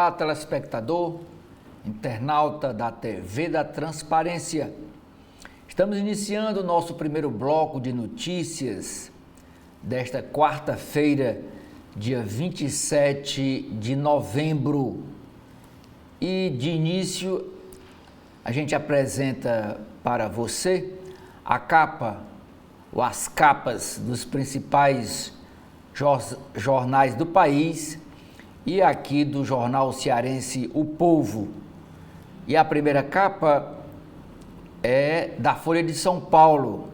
Olá, telespectador, internauta da TV da Transparência. Estamos iniciando o nosso primeiro bloco de notícias desta quarta-feira, dia 27 de novembro. E de início, a gente apresenta para você a capa ou as capas dos principais jornais do país e aqui do jornal cearense O Povo. E a primeira capa é da Folha de São Paulo,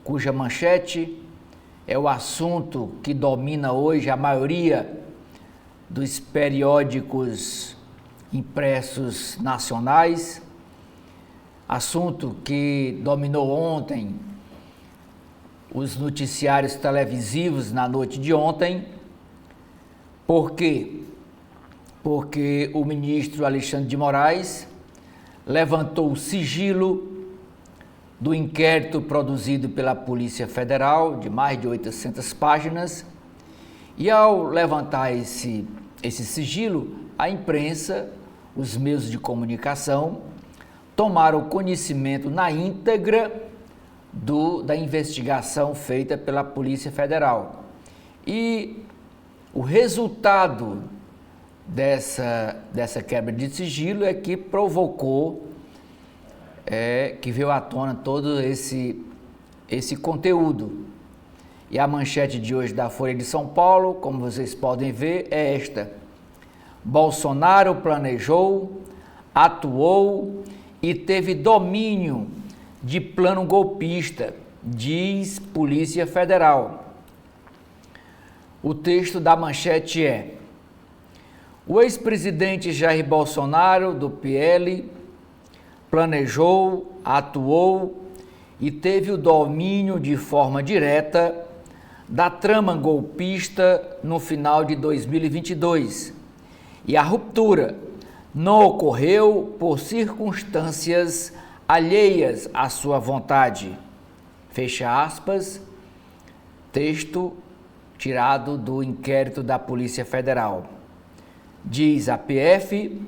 cuja manchete é o assunto que domina hoje a maioria dos periódicos impressos nacionais, assunto que dominou ontem os noticiários televisivos na noite de ontem. Por quê? Porque o ministro Alexandre de Moraes levantou o sigilo do inquérito produzido pela Polícia Federal, de mais de 800 páginas, e ao levantar esse sigilo, a imprensa, os meios de comunicação, tomaram conhecimento na íntegra da investigação feita pela Polícia Federal. E o resultado dessa quebra de sigilo é que provocou, que veio à tona todo esse conteúdo. E a manchete de hoje da Folha de São Paulo, como vocês podem ver, é esta: Bolsonaro planejou, atuou e teve domínio de plano golpista, diz Polícia Federal. O texto da manchete é: o ex-presidente Jair Bolsonaro, do PL, planejou, atuou e teve o domínio de forma direta da trama golpista no final de 2022. E a ruptura não ocorreu por circunstâncias alheias à sua vontade. Fecha aspas, texto tirado do inquérito da Polícia Federal. Diz a PF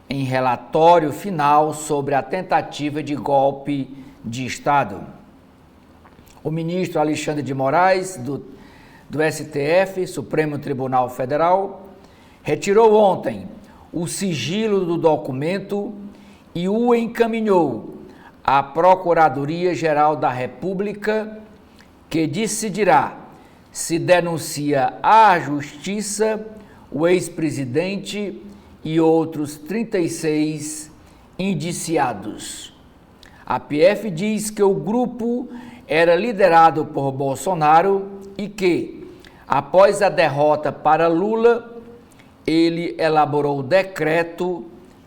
em relatório final sobre a tentativa de golpe de Estado. O ministro Alexandre de Moraes, do STF, Supremo Tribunal Federal, retirou ontem o sigilo do documento e o encaminhou à Procuradoria-Geral da República, que decidirá se denuncia à Justiça o ex-presidente e outros 36 indiciados. A PF diz que o grupo era liderado por Bolsonaro e que, após a derrota para Lula, ele elaborou o decreto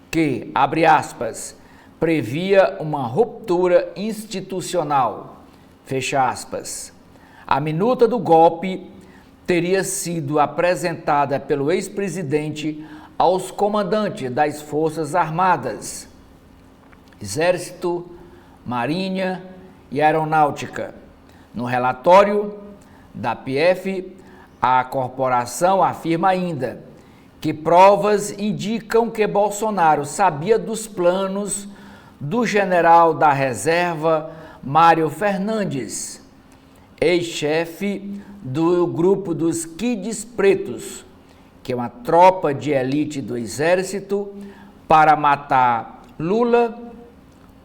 que, abre aspas, previa uma ruptura institucional, fecha aspas. A minuta do golpe teria sido apresentada pelo ex-presidente aos comandantes das Forças Armadas, Exército, Marinha e Aeronáutica. No relatório da PF, a corporação afirma ainda que provas indicam que Bolsonaro sabia dos planos do general da reserva Mário Fernandes, ex-chefe do grupo dos Kids Pretos, que é uma tropa de elite do Exército, para matar Lula,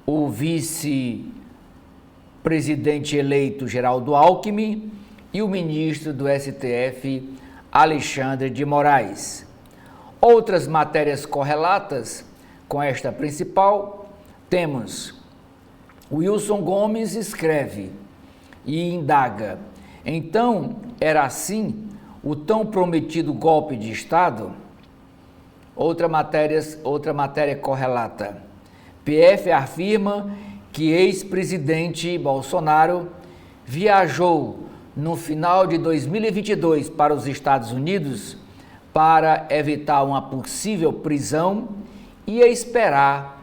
o vice-presidente eleito Geraldo Alckmin e o ministro do STF, Alexandre de Moraes. Outras matérias correlatas com esta principal, temos Wilson Gomes escreve e indaga: então era assim o tão prometido golpe de Estado? Outra matéria correlata: PF afirma que ex-presidente Bolsonaro viajou no final de 2022 para os Estados Unidos para evitar uma possível prisão e esperar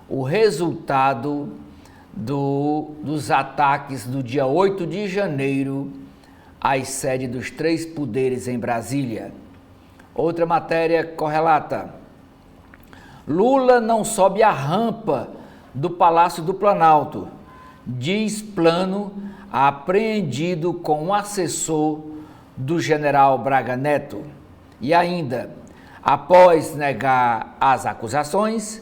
o resultado dos ataques do dia 8 de janeiro às sedes dos três poderes em Brasília. Outra matéria correlata: Lula não sobe a rampa do Palácio do Planalto, diz plano apreendido com um assessor do general Braga Neto. E ainda, após negar as acusações,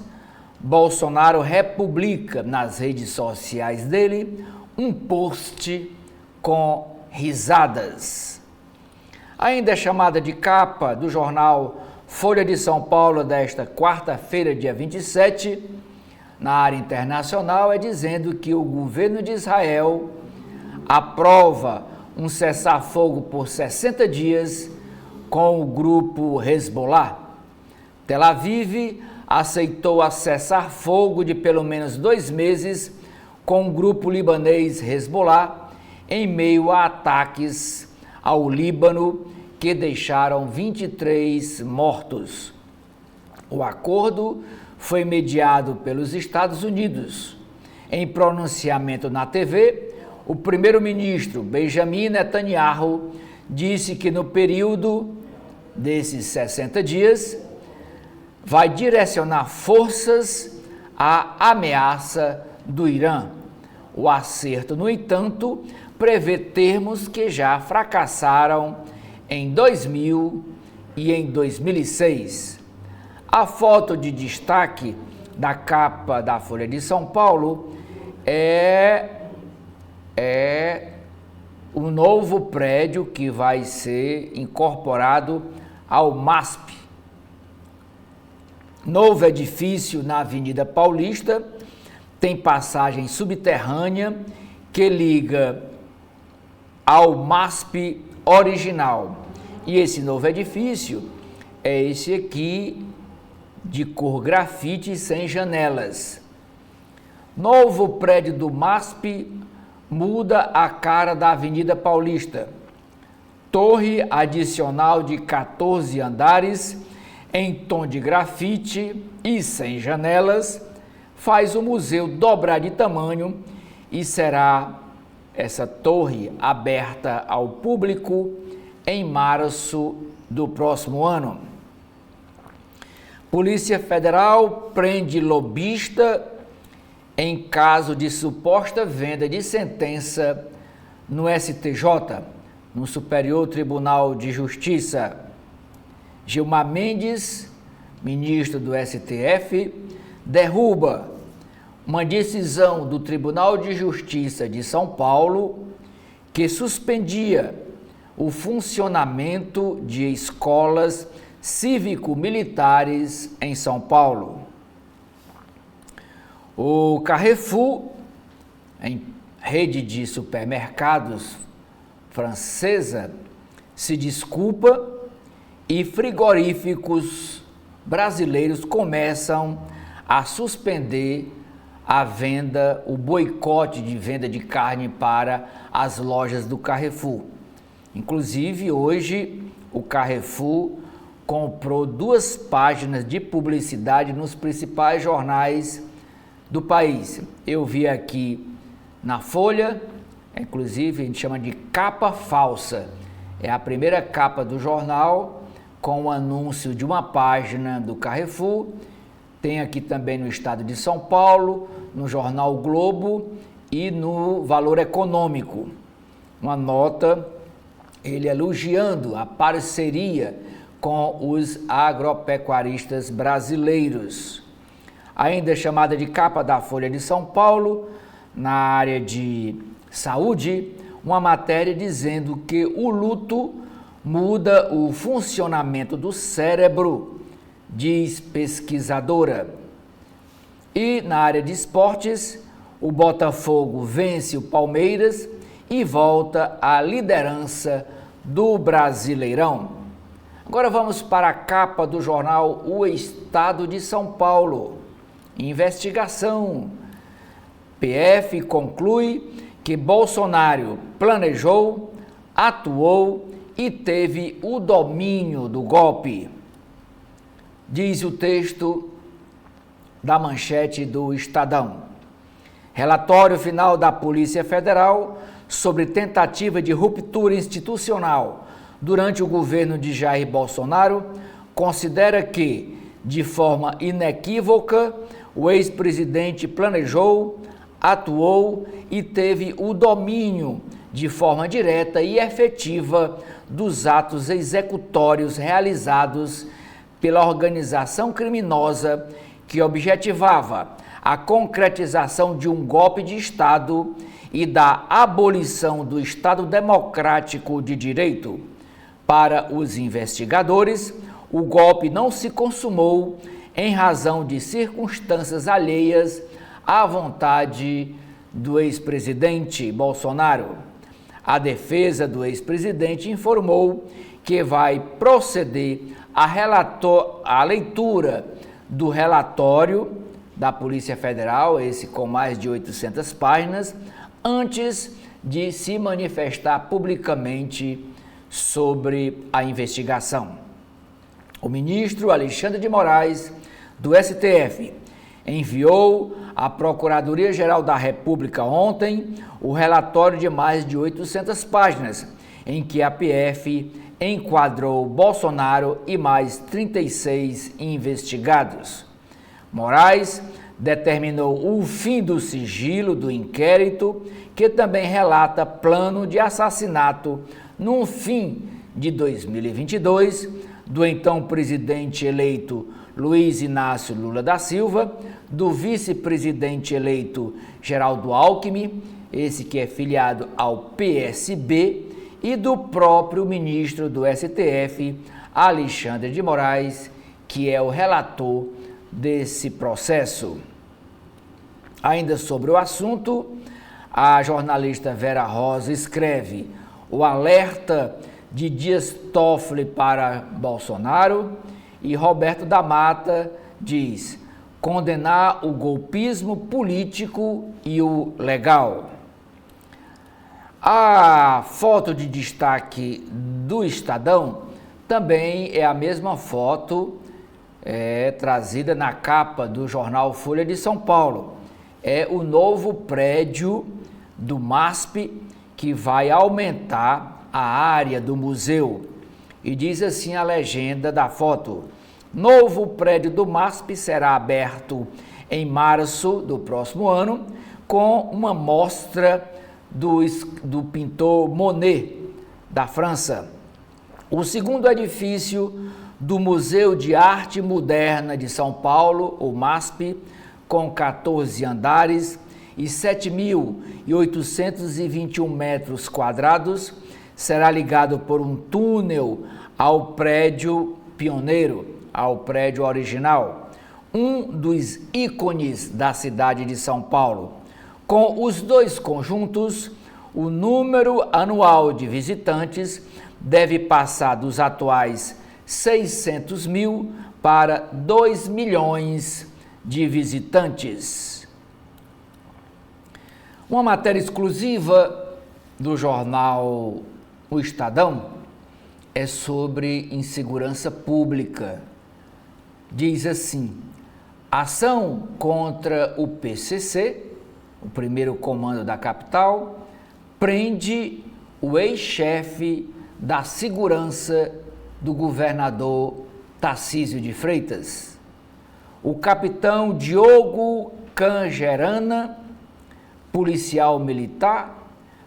Bolsonaro republica nas redes sociais dele um post com risadas. Ainda é chamada de capa do jornal Folha de São Paulo desta quarta-feira, dia 27, na área internacional, é dizendo que o governo de Israel aprova um cessar-fogo por 60 dias com o grupo Hezbollah. Tel Aviv aceitou a cessar-fogo de pelo menos 2 meses com o grupo libanês Hezbollah em meio a ataques ao Líbano que deixaram 23 mortos. O acordo foi mediado pelos Estados Unidos. Em pronunciamento na TV, o primeiro-ministro Benjamin Netanyahu disse que no período desses 60 dias vai direcionar forças à ameaça do Irã. O acerto, no entanto, prevê termos que já fracassaram em 2000 e em 2006. A foto de destaque da capa da Folha de São Paulo é o novo prédio que vai ser incorporado ao MASP. Novo edifício na Avenida Paulista, tem passagem subterrânea que liga ao MASP original. E esse novo edifício é esse aqui, de cor grafite sem janelas. Novo prédio do MASP muda a cara da Avenida Paulista. Torre adicional de 14 andares em tom de grafite e sem janelas faz o museu dobrar de tamanho e será essa torre aberta ao público em março do próximo ano. Polícia Federal prende lobista em caso de suposta venda de sentença no STJ, no Superior Tribunal de Justiça. Gilmar Mendes, ministro do STF, derruba uma decisão do Tribunal de Justiça de São Paulo que suspendia o funcionamento de escolas cívico-militares em São Paulo. O Carrefour, em rede de supermercados francesa, se desculpa e frigoríficos brasileiros começam a suspender a venda, o boicote de venda de carne para as lojas do Carrefour. Inclusive, hoje, o Carrefour comprou 2 páginas de publicidade nos principais jornais do país. Eu vi aqui na Folha, inclusive a gente chama de capa falsa. É a primeira capa do jornal com o anúncio de uma página do Carrefour. Tem aqui também no Estado de São Paulo, no jornal Globo e no Valor Econômico. Uma nota, ele elogiando a parceria com os agropecuaristas brasileiros. Ainda chamada de capa da Folha de São Paulo, na área de saúde, uma matéria dizendo que o luto muda o funcionamento do cérebro, diz pesquisadora. E na área de esportes, o Botafogo vence o Palmeiras e volta à liderança do Brasileirão. Agora vamos para a capa do jornal O Estado de São Paulo. Investigação. PF conclui que Bolsonaro planejou, atuou e teve o domínio do golpe. Diz o texto da manchete do Estadão. Relatório final da Polícia Federal sobre tentativa de ruptura institucional durante o governo de Jair Bolsonaro considera que de forma inequívoca, o ex-presidente planejou, atuou e teve o domínio de forma direta e efetiva dos atos executórios realizados pela organização criminosa que objetivava a concretização de um golpe de Estado e da abolição do Estado Democrático de Direito. Para os investigadores, o golpe não se consumou em razão de circunstâncias alheias à vontade do ex-presidente Bolsonaro. A defesa do ex-presidente informou que vai proceder à leitura do relatório da Polícia Federal, esse com mais de 800 páginas, antes de se manifestar publicamente sobre a investigação. O ministro Alexandre de Moraes, do STF, enviou à Procuradoria-Geral da República ontem o relatório de mais de 800 páginas, em que a PF enquadrou Bolsonaro e mais 36 investigados. Moraes determinou o fim do sigilo do inquérito, que também relata plano de assassinato no fim de 2022 do então presidente eleito Luiz Inácio Lula da Silva, do vice-presidente eleito Geraldo Alckmin, esse que é filiado ao PSB, e do próprio ministro do STF, Alexandre de Moraes, que é o relator desse processo. Ainda sobre o assunto, a jornalista Vera Rosa escreve: o alerta de Dias Toffoli para Bolsonaro, e Roberto da Mata diz: condenar o golpismo político e o legal. A foto de destaque do Estadão também é a mesma foto trazida na capa do jornal Folha de São Paulo. É o novo prédio do MASP, que vai aumentar a área do museu. E diz assim a legenda da foto: novo prédio do MASP será aberto em março do próximo ano, com uma mostra do pintor Monet, da França. O segundo edifício do Museu de Arte Moderna de São Paulo, o MASP, com 14 andares e 7.821 metros quadrados, será ligado por um túnel ao prédio pioneiro, ao prédio original, um dos ícones da cidade de São Paulo. Com os dois conjuntos, o número anual de visitantes deve passar dos atuais 600 mil para 2 milhões de visitantes. Uma matéria exclusiva do jornal O Estadão é sobre insegurança pública. Diz assim: ação contra o PCC, o primeiro comando da capital, prende o ex-chefe da segurança do governador Tarcísio de Freitas. O capitão Diogo Cangerana, policial militar,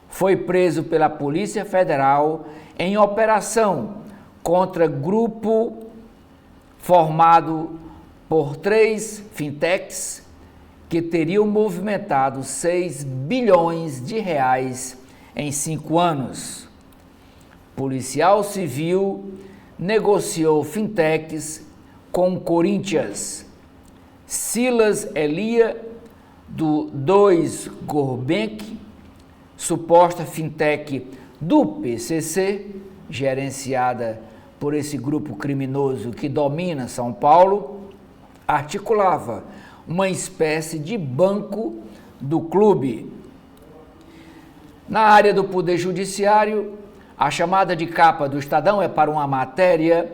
foi preso pela Polícia Federal em operação contra grupo formado por 3 fintechs que teriam movimentado 6 bilhões de reais em 5 anos. Policial civil negociou fintechs com Corinthians. Silas Elia, do 2 Gorbank, suposta fintech do PCC, gerenciada por esse grupo criminoso que domina São Paulo, articulava uma espécie de banco do clube. Na área do Poder Judiciário, a chamada de capa do Estadão é para uma matéria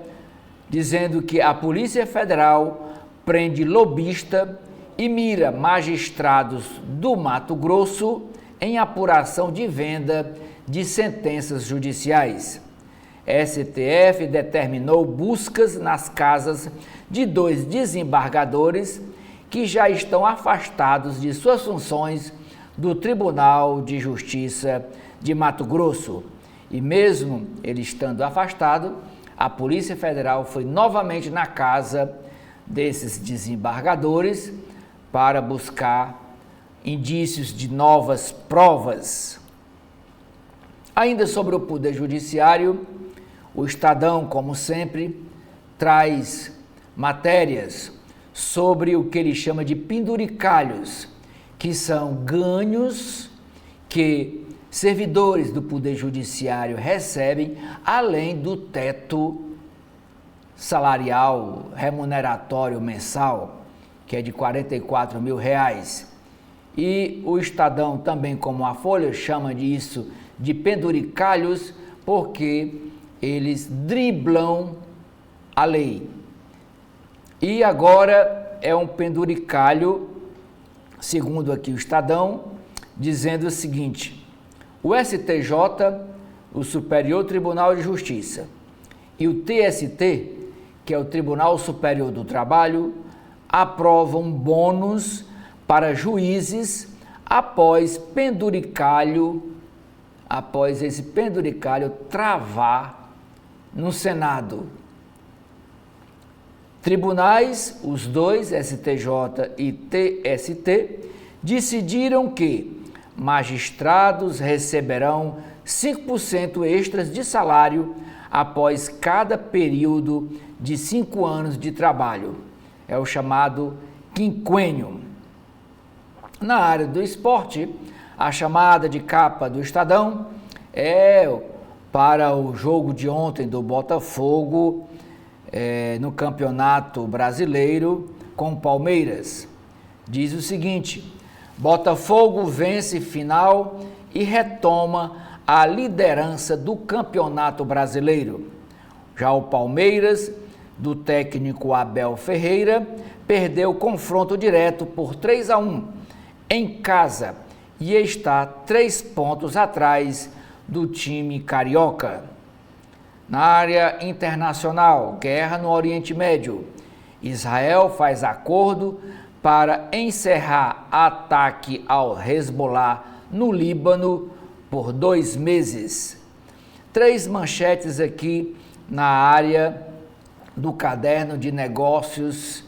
dizendo que a Polícia Federal prende lobista e mira magistrados do Mato Grosso em apuração de venda de sentenças judiciais. STF determinou buscas nas casas de 2 desembargadores que já estão afastados de suas funções do Tribunal de Justiça de Mato Grosso. E mesmo ele estando afastado, a Polícia Federal foi novamente na casa desses desembargadores para buscar indícios de novas provas. Ainda sobre o Poder Judiciário, o Estadão, como sempre, traz matérias sobre o que ele chama de penduricalhos, que são ganhos que servidores do Poder Judiciário recebem além do teto salarial remuneratório mensal, que é de R$ 44.000. E o Estadão, também como a Folha, chama disso de penduricalhos porque eles driblam a lei. E agora é um penduricalho, segundo aqui o Estadão, dizendo o seguinte: o STJ, o Superior Tribunal de Justiça, e o TST, que é o Tribunal Superior do Trabalho, aprovam bônus para juízes após esse penduricalho travar no Senado. Tribunais, os dois, STJ e TST, decidiram que magistrados receberão 5% extras de salário após cada período de 5 anos de trabalho. É o chamado quinquênio. Na área do esporte, a chamada de capa do Estadão é para o jogo de ontem do Botafogo no Campeonato Brasileiro com o Palmeiras. Diz o seguinte: Botafogo vence final e retoma a liderança do Campeonato Brasileiro. Já o Palmeiras, do técnico Abel Ferreira, perdeu o confronto direto por 3-1 em casa e está 3 pontos atrás do time carioca. Na área internacional, guerra no Oriente Médio. Israel faz acordo para encerrar ataque ao Hezbollah no Líbano por 2 meses. 3 manchetes aqui na área do caderno de negócios,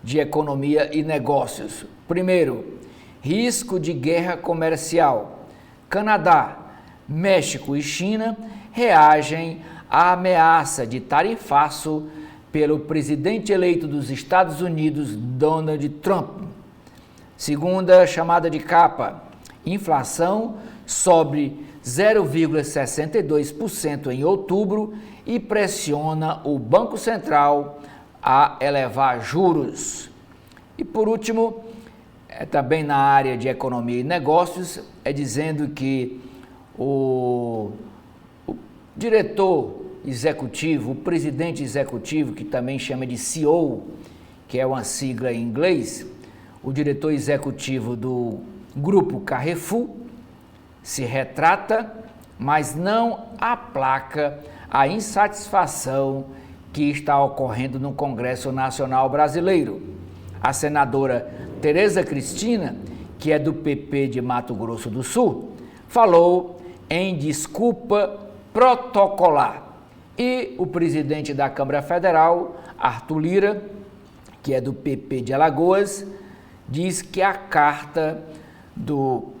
de economia e negócios. Primeiro, risco de guerra comercial. Canadá, México e China reagem à ameaça de tarifaço pelo presidente eleito dos Estados Unidos, Donald Trump. Segunda chamada de capa: inflação sobe 0,62% em outubro e pressiona o Banco Central a elevar juros. E por último, também na área de economia e negócios, dizendo que o diretor executivo, o presidente executivo, que também chama de CEO, que é uma sigla em inglês, o diretor executivo do grupo Carrefour, se retrata, mas não aplaca a insatisfação que está ocorrendo no Congresso Nacional Brasileiro. A senadora Tereza Cristina, que é do PP de Mato Grosso do Sul, falou em desculpa protocolar. E o presidente da Câmara Federal, Arthur Lira, que é do PP de Alagoas, diz que a carta do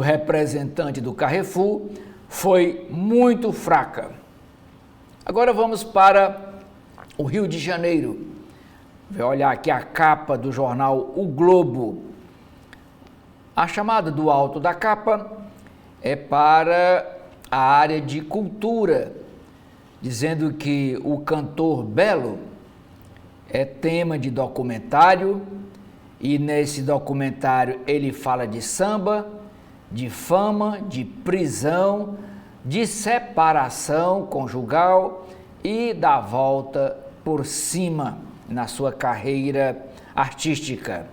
representante do Carrefour foi muito fraca. Agora vamos para o Rio de Janeiro. Vai olhar aqui a capa do jornal O Globo. A chamada do alto da capa é para a área de cultura, dizendo que o cantor Belo é tema de documentário e nesse documentário ele fala de samba, de fama, de prisão, de separação conjugal e da volta por cima na sua carreira artística.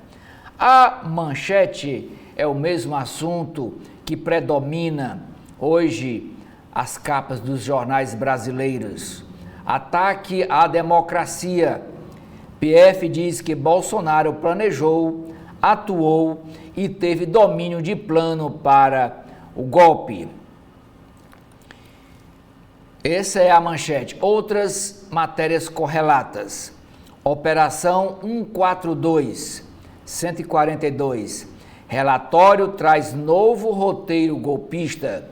A manchete é o mesmo assunto que predomina hoje as capas dos jornais brasileiros. Ataque à democracia. PF diz que Bolsonaro planejou, atuou e teve domínio de plano para o golpe. Essa é a manchete. Outras matérias correlatas. Operação 142, 142. Relatório traz novo roteiro golpista.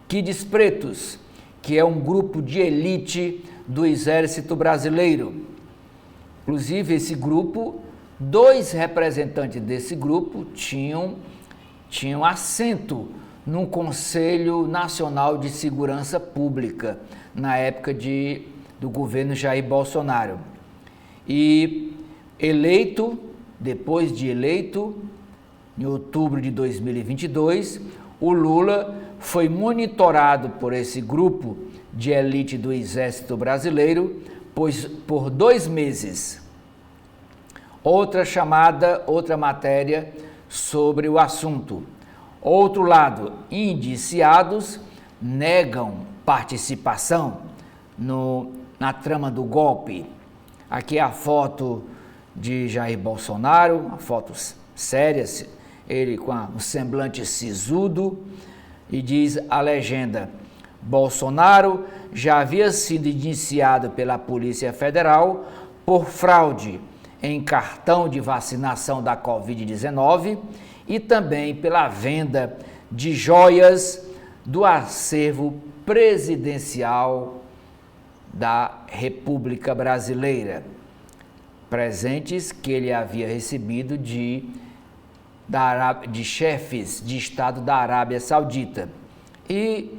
Kids Pretos, que é um grupo de elite do Exército Brasileiro. Inclusive, esse grupo, 2 representantes desse grupo tinham assento no Conselho Nacional de Segurança Pública, na época do governo Jair Bolsonaro. E depois de eleito, em outubro de 2022, o Lula foi monitorado por esse grupo de elite do Exército Brasileiro por 2 meses. Outra matéria sobre o assunto. Outro lado, indiciados negam participação na trama do golpe. Aqui é a foto de Jair Bolsonaro, uma foto séria, ele com um semblante sisudo, e diz a legenda: Bolsonaro já havia sido indiciado pela Polícia Federal por fraude em cartão de vacinação da Covid-19 e também pela venda de joias do acervo presidencial da República Brasileira. Presentes que ele havia recebido de chefes de Estado da Arábia Saudita e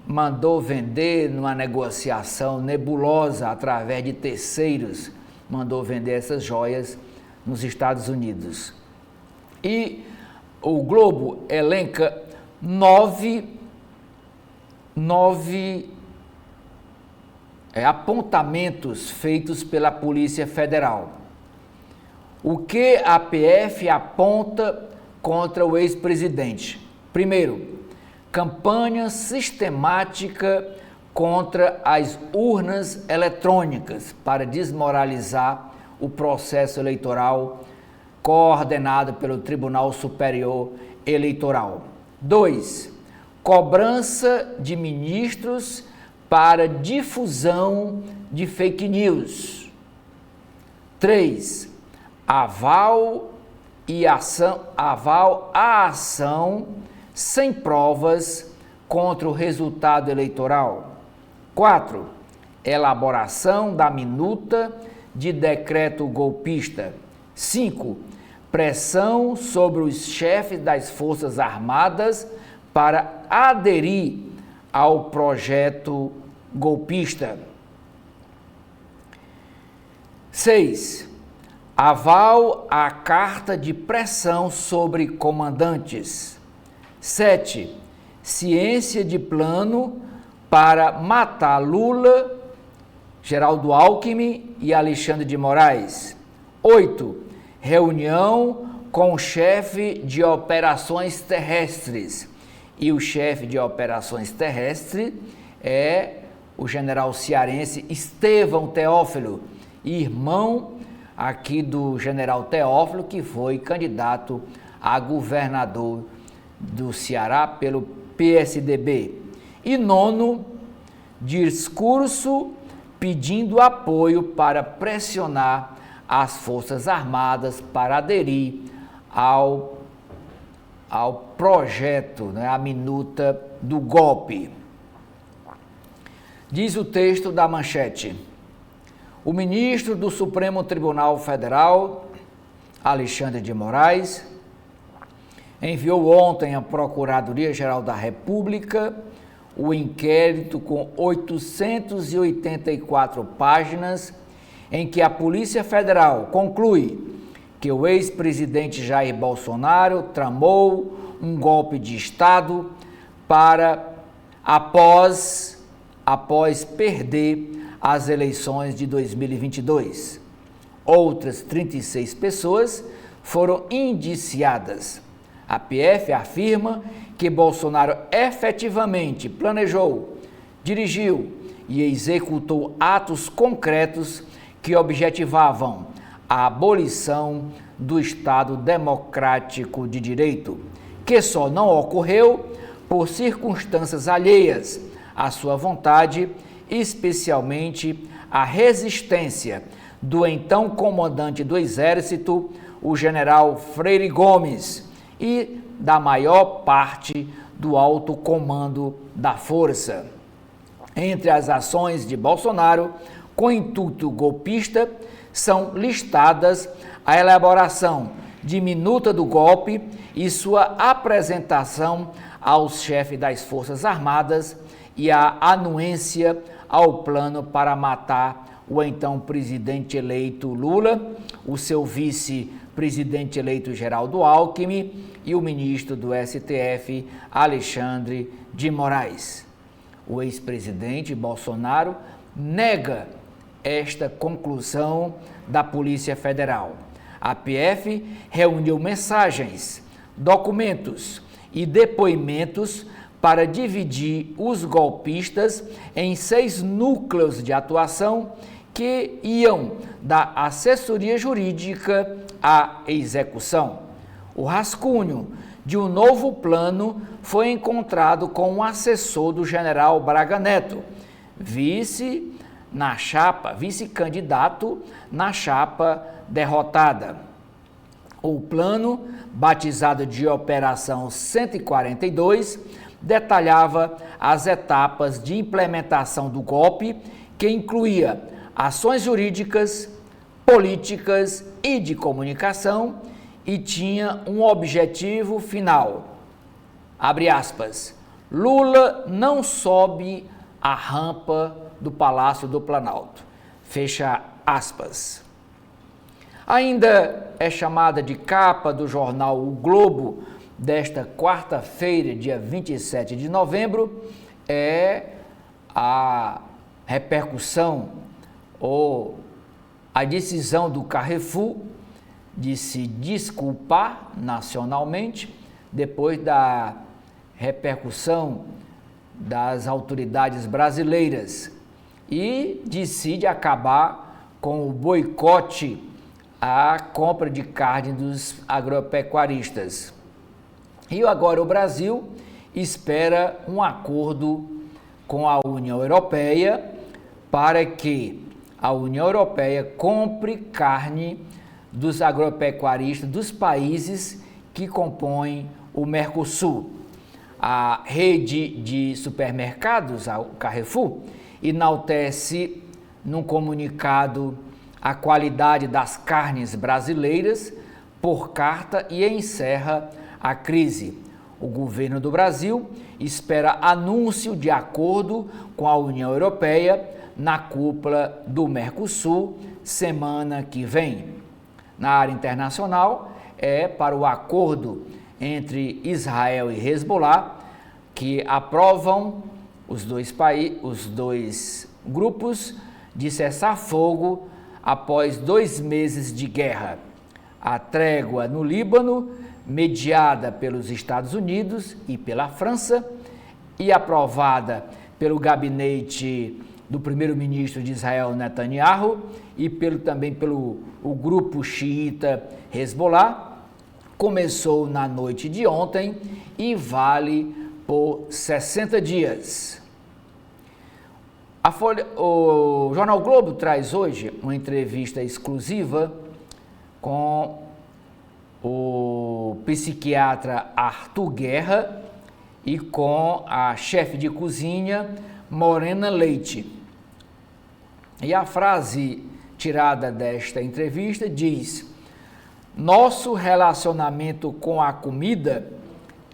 mandou vender numa negociação nebulosa através de terceiros, mandou vender essas joias nos Estados Unidos. E o Globo elenca 9 apontamentos feitos pela Polícia Federal. O que a PF aponta contra o ex-presidente? Primeiro, campanha sistemática contra as urnas eletrônicas para desmoralizar o processo eleitoral coordenado pelo Tribunal Superior Eleitoral. 2. Cobrança de ministros para difusão de fake news. 3. Aval à ação sem provas contra o resultado eleitoral. 4. Elaboração da minuta de decreto golpista. 5. Pressão sobre os chefes das Forças Armadas para aderir ao projeto golpista. 6. Aval à carta de pressão sobre comandantes. 7. Ciência de plano para matar Lula, Geraldo Alckmin e Alexandre de Moraes. 8. Reunião com o chefe de operações terrestres. E o chefe de operações terrestres é o general cearense Estevão Teófilo, irmão aqui do general Teófilo, que foi candidato a governador do Ceará pelo PSDB. E 9, discurso pedindo apoio para pressionar as Forças Armadas para aderir ao projeto, a minuta do golpe. Diz o texto da manchete: o ministro do Supremo Tribunal Federal, Alexandre de Moraes, enviou ontem à Procuradoria-Geral da República o inquérito com 884 páginas em que a Polícia Federal conclui que o ex-presidente Jair Bolsonaro tramou um golpe de Estado após perder as eleições de 2022. Outras 36 pessoas foram indiciadas. A PF afirma que Bolsonaro efetivamente planejou, dirigiu e executou atos concretos que objetivavam a abolição do Estado Democrático de Direito, que só não ocorreu por circunstâncias alheias à sua vontade, especialmente a resistência do então comandante do Exército, o general Freire Gomes, e da maior parte do alto comando da força. Entre as ações de Bolsonaro com intuito golpista são listadas a elaboração de minuta do golpe e sua apresentação aos chefes das Forças Armadas e a anuência ao plano para matar o então presidente eleito Lula, o seu vice-presidente eleito Geraldo Alckmin e o ministro do STF, Alexandre de Moraes. O ex-presidente Bolsonaro nega esta conclusão da Polícia Federal. A PF reuniu mensagens, documentos e depoimentos para dividir os golpistas em 6 núcleos de atuação que iam da assessoria jurídica à execução. O rascunho de um novo plano foi encontrado com um assessor do general Braga Neto, vice-candidato na chapa derrotada. O plano, batizado de Operação 142, detalhava as etapas de implementação do golpe, que incluía ações jurídicas, políticas e de comunicação, e tinha um objetivo final. Abre aspas. Lula não sobe a rampa do Palácio do Planalto. Fecha aspas. Ainda é chamada de capa do jornal O Globo desta quarta-feira, dia 27 de novembro, é a repercussão ou a decisão do Carrefour de se desculpar nacionalmente depois da repercussão das autoridades brasileiras e decide acabar com o boicote à compra de carne dos agropecuaristas. E agora o Brasil espera um acordo com a União Europeia para que a União Europeia compre carne dos agropecuaristas dos países que compõem o Mercosul. A rede de supermercados, o Carrefour, enaltece num comunicado a qualidade das carnes brasileiras por carta e encerra a crise. O governo do Brasil espera anúncio de acordo com a União Europeia na cúpula do Mercosul semana que vem. Na área internacional, é para o acordo entre Israel e Hezbollah, que aprovam os dois grupos de cessar fogo após 2 meses de guerra. A trégua no Líbano, mediada pelos Estados Unidos e pela França e aprovada pelo gabinete do primeiro-ministro de Israel, Netanyahu, e também pelo grupo xiita Hezbollah, começou na noite de ontem e vale por 60 dias. O Jornal Globo traz hoje uma entrevista exclusiva com o psiquiatra Arthur Guerra e com a chefe de cozinha Morena Leite. E a frase tirada desta entrevista diz: nosso relacionamento com a comida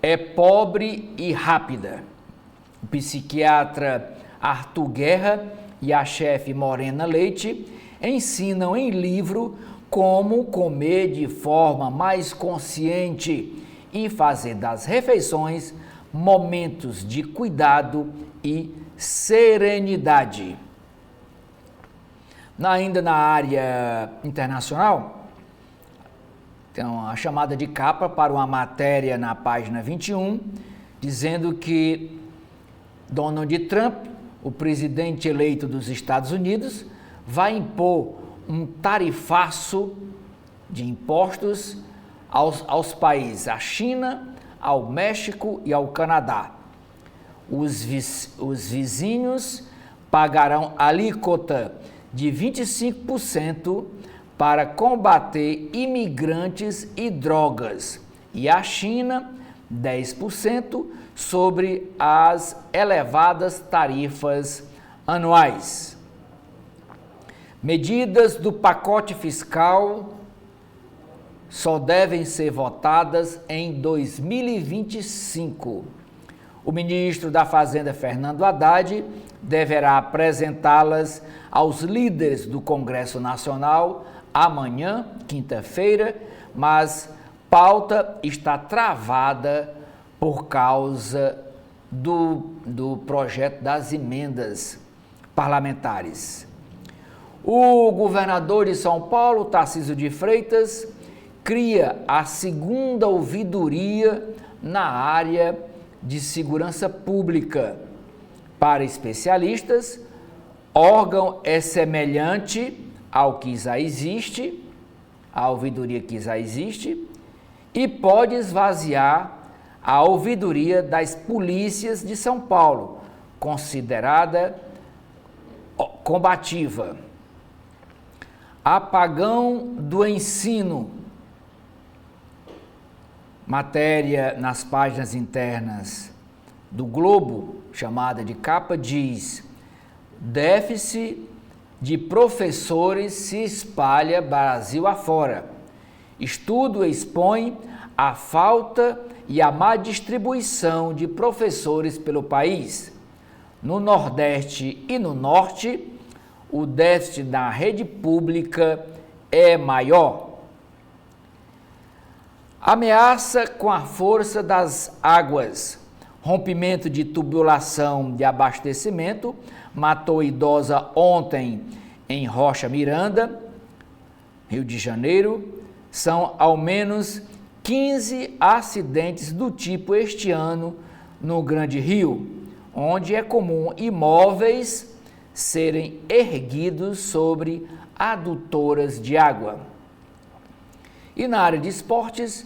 é pobre e rápida. O psiquiatra Arthur Guerra e a chefe Morena Leite ensinam em livro como comer de forma mais consciente e fazer das refeições momentos de cuidado e serenidade. Ainda na área internacional, Então, a chamada de capa para uma matéria na página 21, dizendo que Donald Trump, o presidente eleito dos Estados Unidos, vai impor um tarifaço de impostos aos países, à China, ao México e ao Canadá. Os vizinhos pagarão alíquota de 25% para combater imigrantes e drogas, e a China 10% sobre as elevadas tarifas anuais. Medidas do pacote fiscal só devem ser votadas em 2025. O ministro da Fazenda, Fernando Haddad, deverá apresentá-las aos líderes do Congresso Nacional amanhã, quinta-feira, mas pauta está travada por causa do projeto das emendas parlamentares. O governador de São Paulo, Tarcísio de Freitas, cria a segunda ouvidoria na área de segurança pública. Para especialistas, órgão é semelhante ao que já existe, a ouvidoria que já existe, e pode esvaziar a ouvidoria das polícias de São Paulo, considerada combativa. Apagão do ensino. Matéria nas páginas internas do Globo, chamada de capa, diz: déficit de professores se espalha Brasil afora. Estudo expõe a falta e a má distribuição de professores pelo país. No Nordeste e no Norte, o déficit na rede pública é maior. Ameaça com a força das águas. Rompimento de tubulação de abastecimento matou idosa ontem em Rocha Miranda, Rio de Janeiro. São ao menos 15 acidentes do tipo este ano no Grande Rio, onde é comum imóveis serem erguidos sobre adutoras de água. E na área de esportes,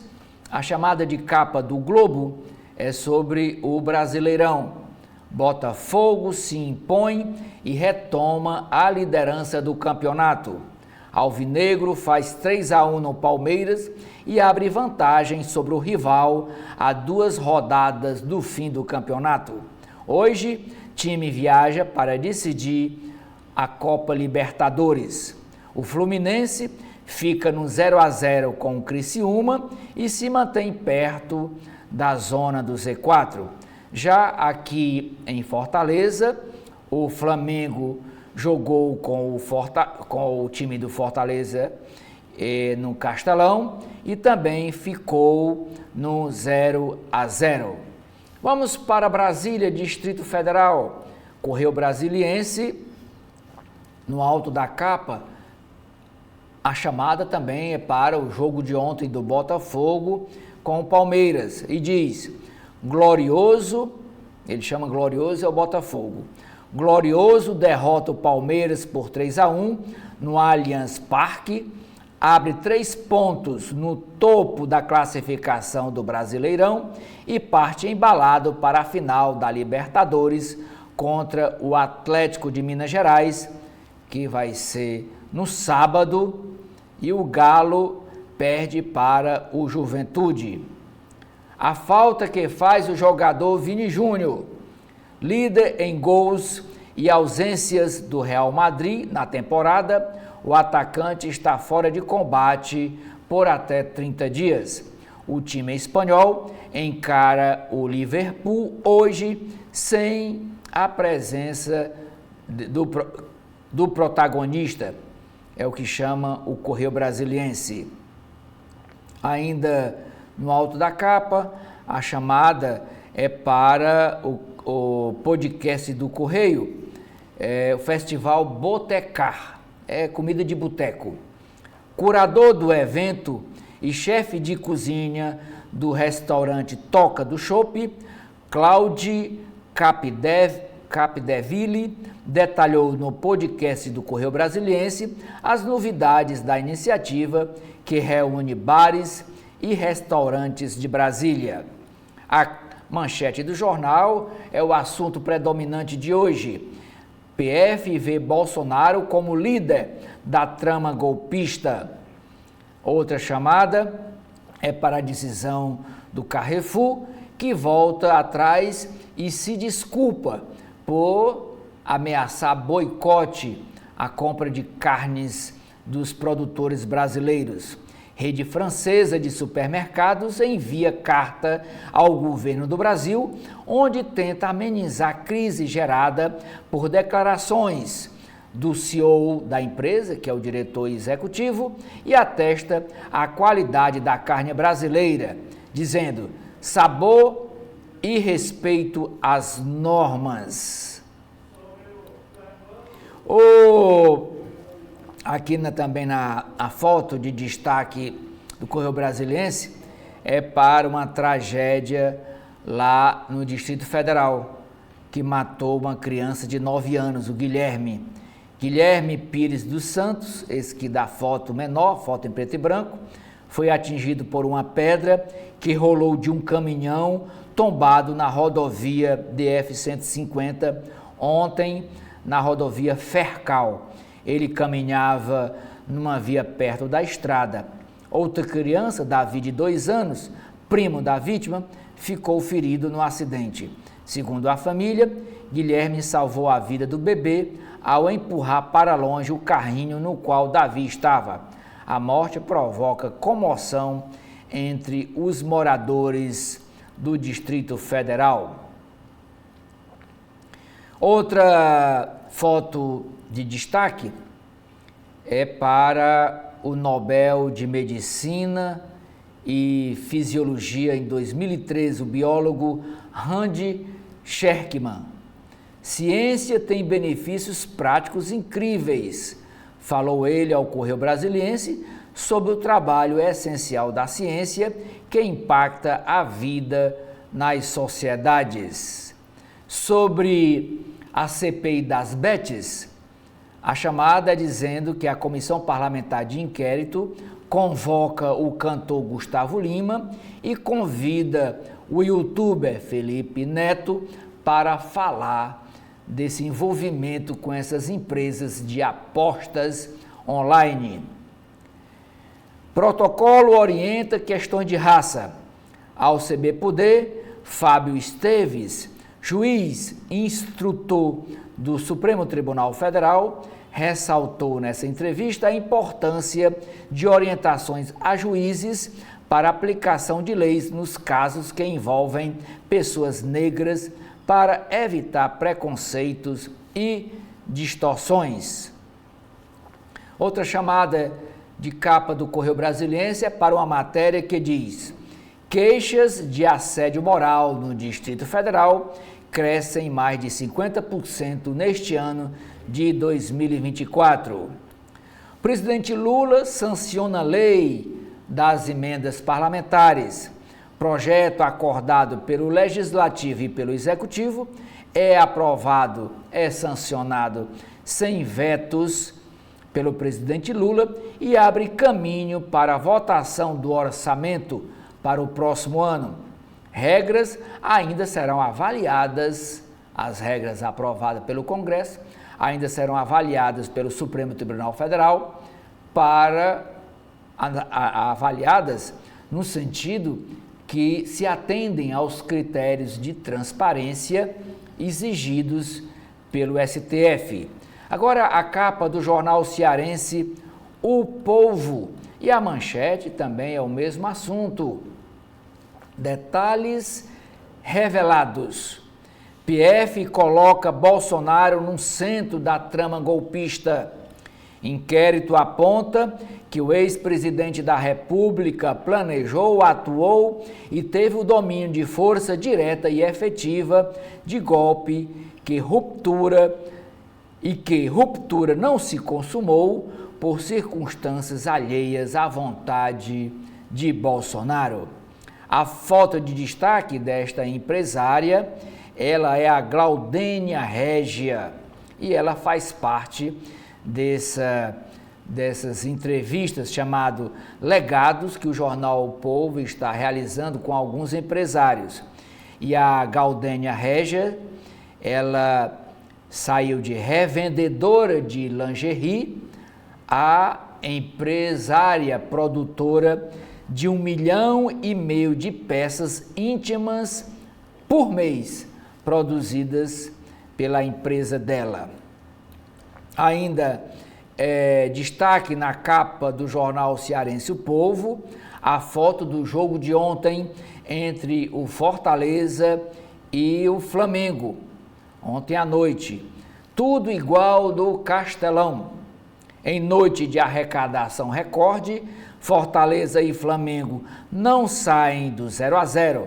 a chamada de capa do Globo é sobre o Brasileirão. Botafogo se impõe e retoma a liderança do campeonato. Alvinegro faz 3-1 no Palmeiras e abre vantagem sobre o rival a 2 rodadas do fim do campeonato. Hoje, time viaja para decidir a Copa Libertadores. O Fluminense fica no 0-0 com o Criciúma e se mantém perto da zona do Z4. Já aqui em Fortaleza, o Flamengo jogou com o time do Fortaleza no Castelão e também ficou no 0-0. Vamos para Brasília, Distrito Federal. Correio Brasiliense, no alto da capa, a chamada também é para o jogo de ontem do Botafogo com o Palmeiras e diz: glorioso, ele chama glorioso é o Botafogo. Glorioso derrota o Palmeiras por 3-1 no Allianz Parque, abre 3 pontos no topo da classificação do Brasileirão e parte embalado para a final da Libertadores contra o Atlético de Minas Gerais, que vai ser no sábado, e o Galo perde para o Juventude. A falta que faz o jogador Vini Júnior, líder em gols e ausências do Real Madrid na temporada, o atacante está fora de combate por até 30 dias. O time espanhol encara o Liverpool hoje sem a presença do protagonista, é o que chama o Correio Brasiliense. Ainda no alto da capa, a chamada é para o podcast do Correio, o Festival Botecar, é comida de boteco. Curador do evento e chefe de cozinha do restaurante Toca do Chopp, Claude Capdeville, detalhou no podcast do Correio Brasiliense as novidades da iniciativa que reúne bares e restaurantes de Brasília. A manchete do jornal é o assunto predominante de hoje. PF vê Bolsonaro como líder da trama golpista. Outra chamada é para a decisão do Carrefour, que volta atrás e se desculpa por ameaçar boicote à compra de carnes dos produtores brasileiros. Rede francesa de supermercados envia carta ao governo do Brasil, onde tenta amenizar a crise gerada por declarações do CEO da empresa, que é o diretor executivo, e atesta a qualidade da carne brasileira, dizendo sabor e respeito às normas. Aqui também na foto de destaque do Correio Brasiliense é para uma tragédia lá no Distrito Federal, que matou uma criança de 9 anos, o Guilherme Pires dos Santos, esse que dá foto menor, foto em preto e branco, foi atingido por uma pedra que rolou de um caminhão tombado na rodovia DF-150 ontem, na rodovia Fercal. Ele caminhava numa via perto da estrada. Outra criança, Davi, de 2 anos, primo da vítima, ficou ferido no acidente. Segundo a família, Guilherme salvou a vida do bebê ao empurrar para longe o carrinho no qual Davi estava. A morte provoca comoção entre os moradores do Distrito Federal. Outra foto de destaque é para o Nobel de Medicina e Fisiologia em 2013, o biólogo Randy Sherkman. Ciência tem benefícios práticos incríveis, falou ele ao Correio Brasiliense sobre o trabalho essencial da ciência que impacta a vida nas sociedades. Sobre a CPI das Bets, a chamada é dizendo que a Comissão Parlamentar de Inquérito convoca o cantor Gustavo Lima e convida o youtuber Felipe Neto para falar desse envolvimento com essas empresas de apostas online. Protocolo orienta questões de raça. Ao CB Poder, Fábio Esteves, juiz instrutor do Supremo Tribunal Federal, ressaltou nessa entrevista a importância de orientações a juízes para aplicação de leis nos casos que envolvem pessoas negras para evitar preconceitos e distorções. Outra chamada de capa do Correio Brasiliense é para uma matéria que diz: queixas de assédio moral no Distrito Federal crescem mais de 50% neste ano de 2024. O presidente Lula sanciona a lei das emendas parlamentares. Projeto acordado pelo Legislativo e pelo Executivo é aprovado, é sancionado sem vetos pelo presidente Lula e abre caminho para a votação do orçamento para o próximo ano. Regras ainda serão avaliadas, as regras aprovadas pelo Congresso ainda serão avaliadas pelo Supremo Tribunal Federal avaliadas no sentido que se atendem aos critérios de transparência exigidos pelo STF. Agora a capa do jornal cearense O Povo e a manchete também é o mesmo assunto. Detalhes revelados. PF coloca Bolsonaro no centro da trama golpista. Inquérito aponta que o ex-presidente da República planejou, atuou e teve o domínio de força direta e efetiva de golpe que ruptura não se consumou por circunstâncias alheias à vontade de Bolsonaro. A foto de destaque desta empresária, ela é a Glaudênia Régia e ela faz parte dessas entrevistas chamado Legados que o jornal O Povo está realizando com alguns empresários. E a Glaudênia Régia, ela saiu de revendedora de lingerie a empresária produtora de 1,5 milhão de peças íntimas por mês, produzidas pela empresa dela. Ainda destaque na capa do jornal cearense O Povo, a foto do jogo de ontem entre o Fortaleza e o Flamengo, ontem à noite. Tudo igual do Castelão. Em noite de arrecadação recorde, Fortaleza e Flamengo não saem do 0-0.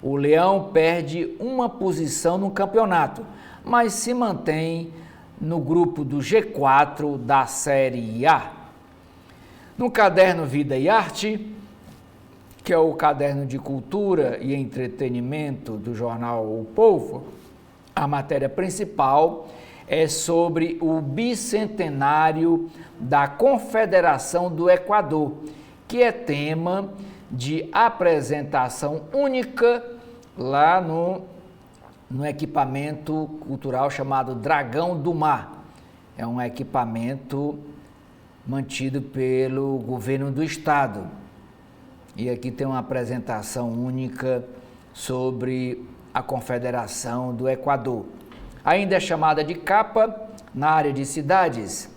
O Leão perde uma posição no campeonato, mas se mantém no grupo do G4 da Série A. No caderno Vida e Arte, que é o caderno de cultura e entretenimento do jornal O Povo, a matéria principal é sobre o bicentenário da Confederação do Equador, que é tema de apresentação única lá no equipamento cultural chamado Dragão do Mar. É um equipamento mantido pelo governo do estado. E aqui tem uma apresentação única sobre a Confederação do Equador. Ainda é chamada de capa na área de cidades,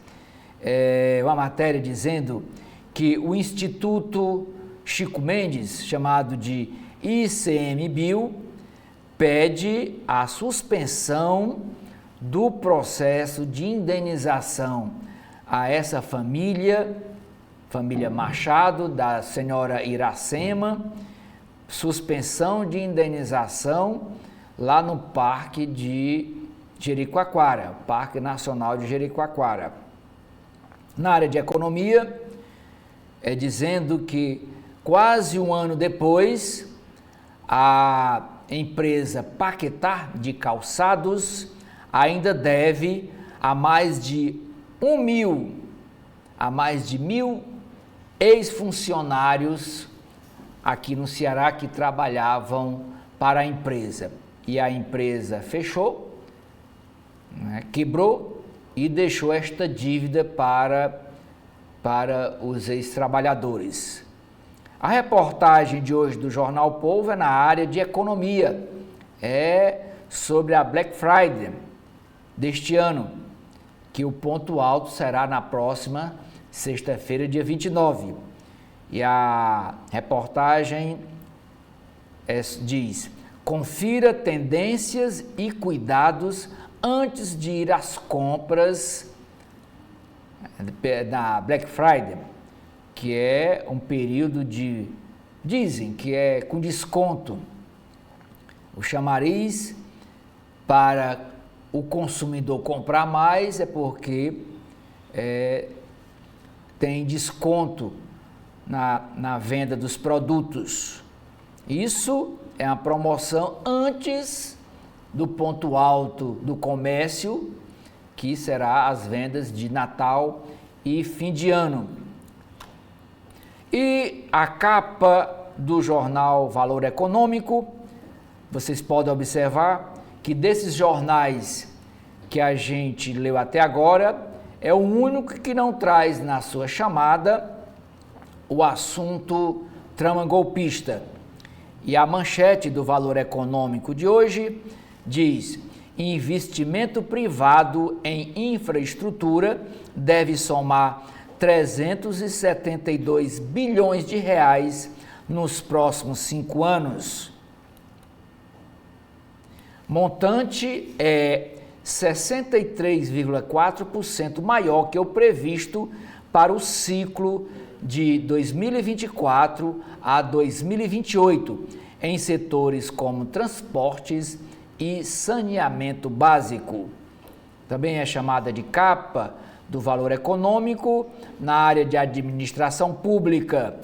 uma matéria dizendo que o Instituto Chico Mendes, chamado de ICMBio, pede a suspensão do processo de indenização a essa família Machado, da senhora Iracema, suspensão de indenização lá no Parque de Jericoacoara, Parque Nacional de Jericoacoara. Na área de economia, dizendo que quase um ano depois, a empresa Paquetá de Calçados ainda deve a mais de 1.000 ex-funcionários aqui no Ceará que trabalhavam para a empresa. E a empresa fechou, quebrou e deixou esta dívida para os ex-trabalhadores. A reportagem de hoje do Jornal O Povo é na área de economia, é sobre a Black Friday deste ano, que o ponto alto será na próxima sexta-feira, dia 29. E a reportagem diz: confira tendências e cuidados antes de ir às compras da Black Friday, que é um período dizem que é com desconto. O chamariz para o consumidor comprar mais é porque tem desconto na venda dos produtos. Isso é uma promoção antes do ponto alto do comércio, que será as vendas de Natal e fim de ano. E a capa do jornal Valor Econômico, vocês podem observar que desses jornais que a gente leu até agora, é o único que não traz na sua chamada o assunto trama golpista. E a manchete do Valor Econômico de hoje diz: investimento privado em infraestrutura deve somar 372 bilhões de reais nos próximos 5 anos. Montante é 63,4% maior que o previsto para o ciclo de 2024 a 2028, em setores como transportes e saneamento básico. Também é chamada de capa do Valor Econômico na área de administração pública,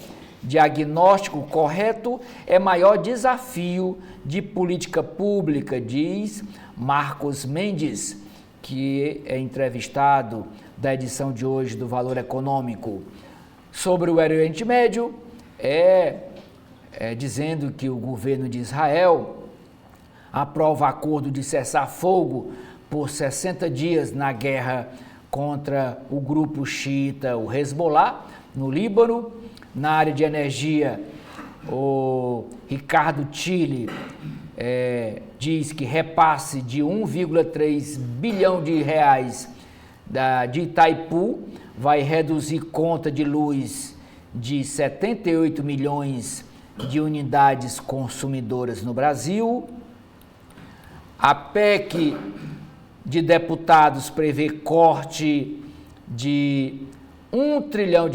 diagnóstico correto é maior desafio de política pública, diz Marcos Mendes, que é entrevistado da edição de hoje do Valor Econômico. Sobre o Oriente Médio, dizendo que o governo de Israel aprova acordo de cessar-fogo por 60 dias na guerra contra o grupo xiita, o Hezbollah, no Líbano. Na área de energia, o Ricardo Tille diz que repasse de 1,3 bilhão de reais de Itaipu vai reduzir conta de luz de 78 milhões de unidades consumidoras no Brasil. A PEC de deputados prevê corte de R$1 trilhão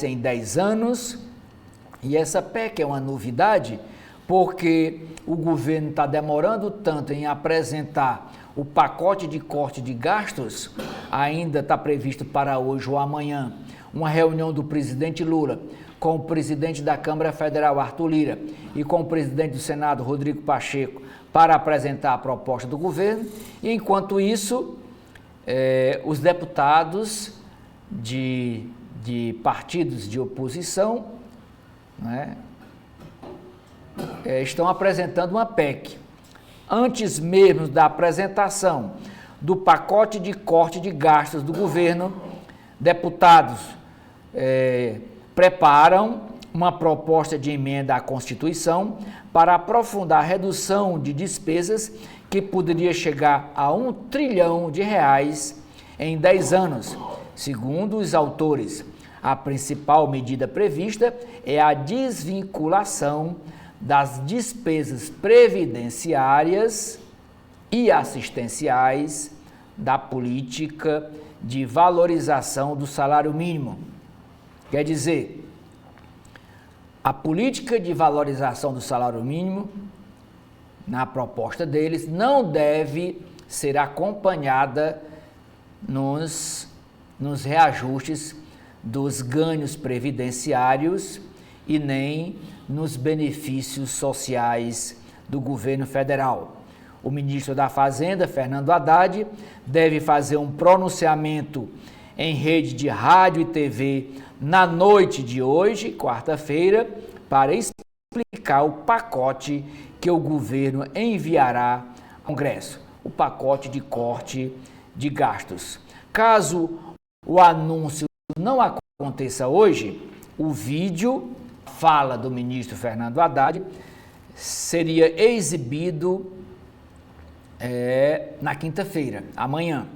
em 10 anos. E essa PEC é uma novidade porque o governo está demorando tanto em apresentar o pacote de corte de gastos. Ainda está previsto para hoje ou amanhã uma reunião do presidente Lula com o presidente da Câmara Federal, Arthur Lira, e com o presidente do Senado, Rodrigo Pacheco, para apresentar a proposta do governo. E, enquanto isso, os deputados de partidos de oposição, né, estão apresentando uma PEC. Antes mesmo da apresentação do pacote de corte de gastos do governo, deputados preparam uma proposta de emenda à Constituição para aprofundar a redução de despesas que poderia chegar a R$1 trilhão em 10 anos. Segundo os autores, a principal medida prevista é a desvinculação das despesas previdenciárias e assistenciais da política de valorização do salário mínimo. Quer dizer, a política de valorização do salário mínimo, na proposta deles, não deve ser acompanhada nos reajustes dos ganhos previdenciários e nem nos benefícios sociais do governo federal. O ministro da Fazenda, Fernando Haddad, deve fazer um pronunciamento em rede de rádio e TV na noite de hoje, quarta-feira, para explicar o pacote que o governo enviará ao Congresso, o pacote de corte de gastos. Caso o anúncio não aconteça hoje, o vídeo fala do ministro Fernando Haddad seria exibido na quinta-feira, amanhã.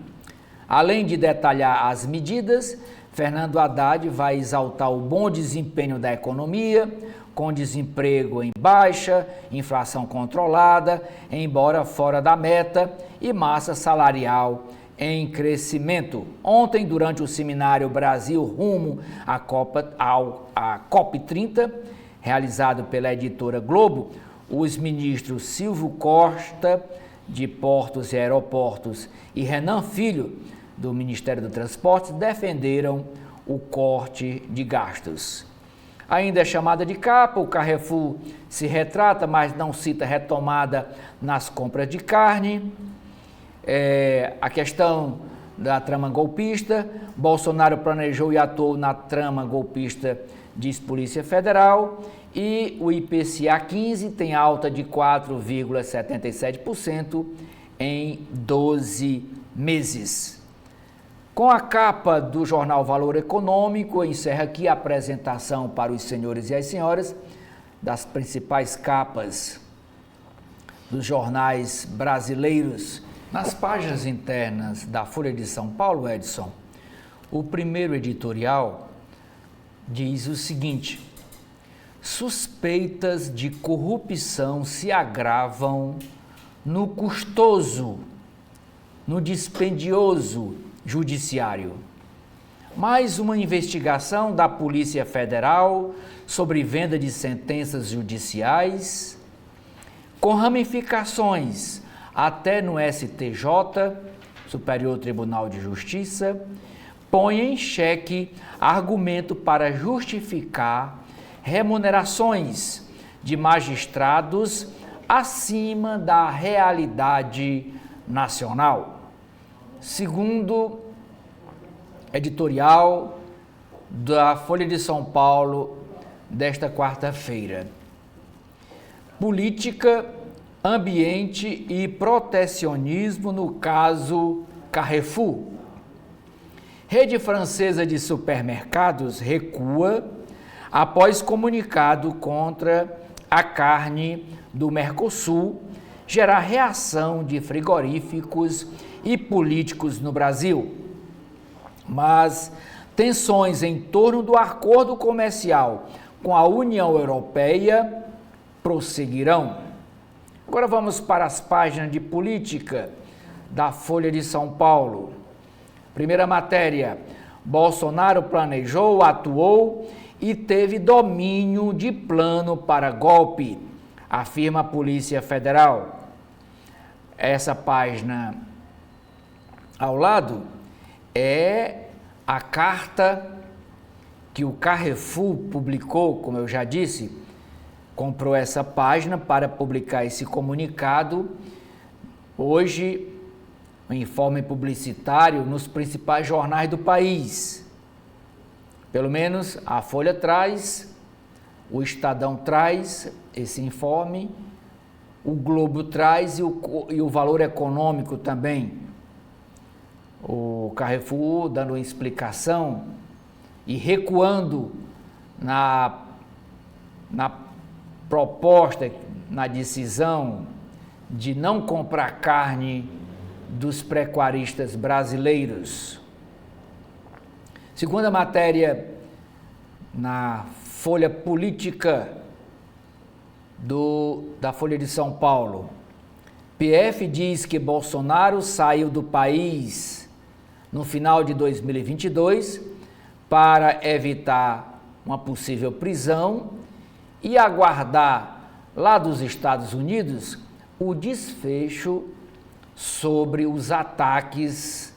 Além de detalhar as medidas, Fernando Haddad vai exaltar o bom desempenho da economia, com desemprego em baixa, inflação controlada, embora fora da meta, e massa salarial em crescimento. Ontem, durante o seminário Brasil Rumo à COP30, realizado pela editora Globo, os ministros Silvio Costa, de Portos e Aeroportos, e Renan Filho, do Ministério do Transporte, defenderam o corte de gastos. Ainda é chamada de capa, o Carrefour se retrata, mas não cita retomada nas compras de carne. A questão da trama golpista, Bolsonaro planejou e atuou na trama golpista, diz Polícia Federal, e o IPCA 15 tem alta de 4,77% em 12 meses. Com a capa do jornal Valor Econômico, eu encerro aqui a apresentação para os senhores e as senhoras das principais capas dos jornais brasileiros. Nas páginas internas da Folha de São Paulo, Edson, o primeiro editorial diz o seguinte: suspeitas de corrupção se agravam no custoso, no dispendioso judiciário. Mais uma investigação da Polícia Federal sobre venda de sentenças judiciais, com ramificações até no STJ, Superior Tribunal de Justiça, põe em xeque argumento para justificar remunerações de magistrados acima da realidade nacional. Segundo editorial da Folha de São Paulo desta quarta-feira. Política, ambiente e protecionismo no caso Carrefour. Rede francesa de supermercados recua após comunicado contra a carne do Mercosul gerar reação de frigoríficos e políticos no Brasil. Mas tensões em torno do acordo comercial com a União Europeia prosseguirão. Agora vamos para as páginas de política da Folha de São Paulo. Primeira matéria: Bolsonaro planejou, atuou e teve domínio de plano para golpe, afirma a Polícia Federal. Essa página ao lado é a carta que o Carrefour publicou, como eu já disse, comprou essa página para publicar esse comunicado. Hoje, um informe publicitário nos principais jornais do país. Pelo menos a Folha traz, o Estadão traz esse informe, o Globo traz e o Valor Econômico também. O Carrefour dando uma explicação e recuando na proposta, na decisão de não comprar carne dos pecuaristas brasileiros. Segunda matéria na Folha Política da Folha de São Paulo. PF diz que Bolsonaro saiu do país no final de 2022 para evitar uma possível prisão e aguardar lá dos Estados Unidos o desfecho sobre os ataques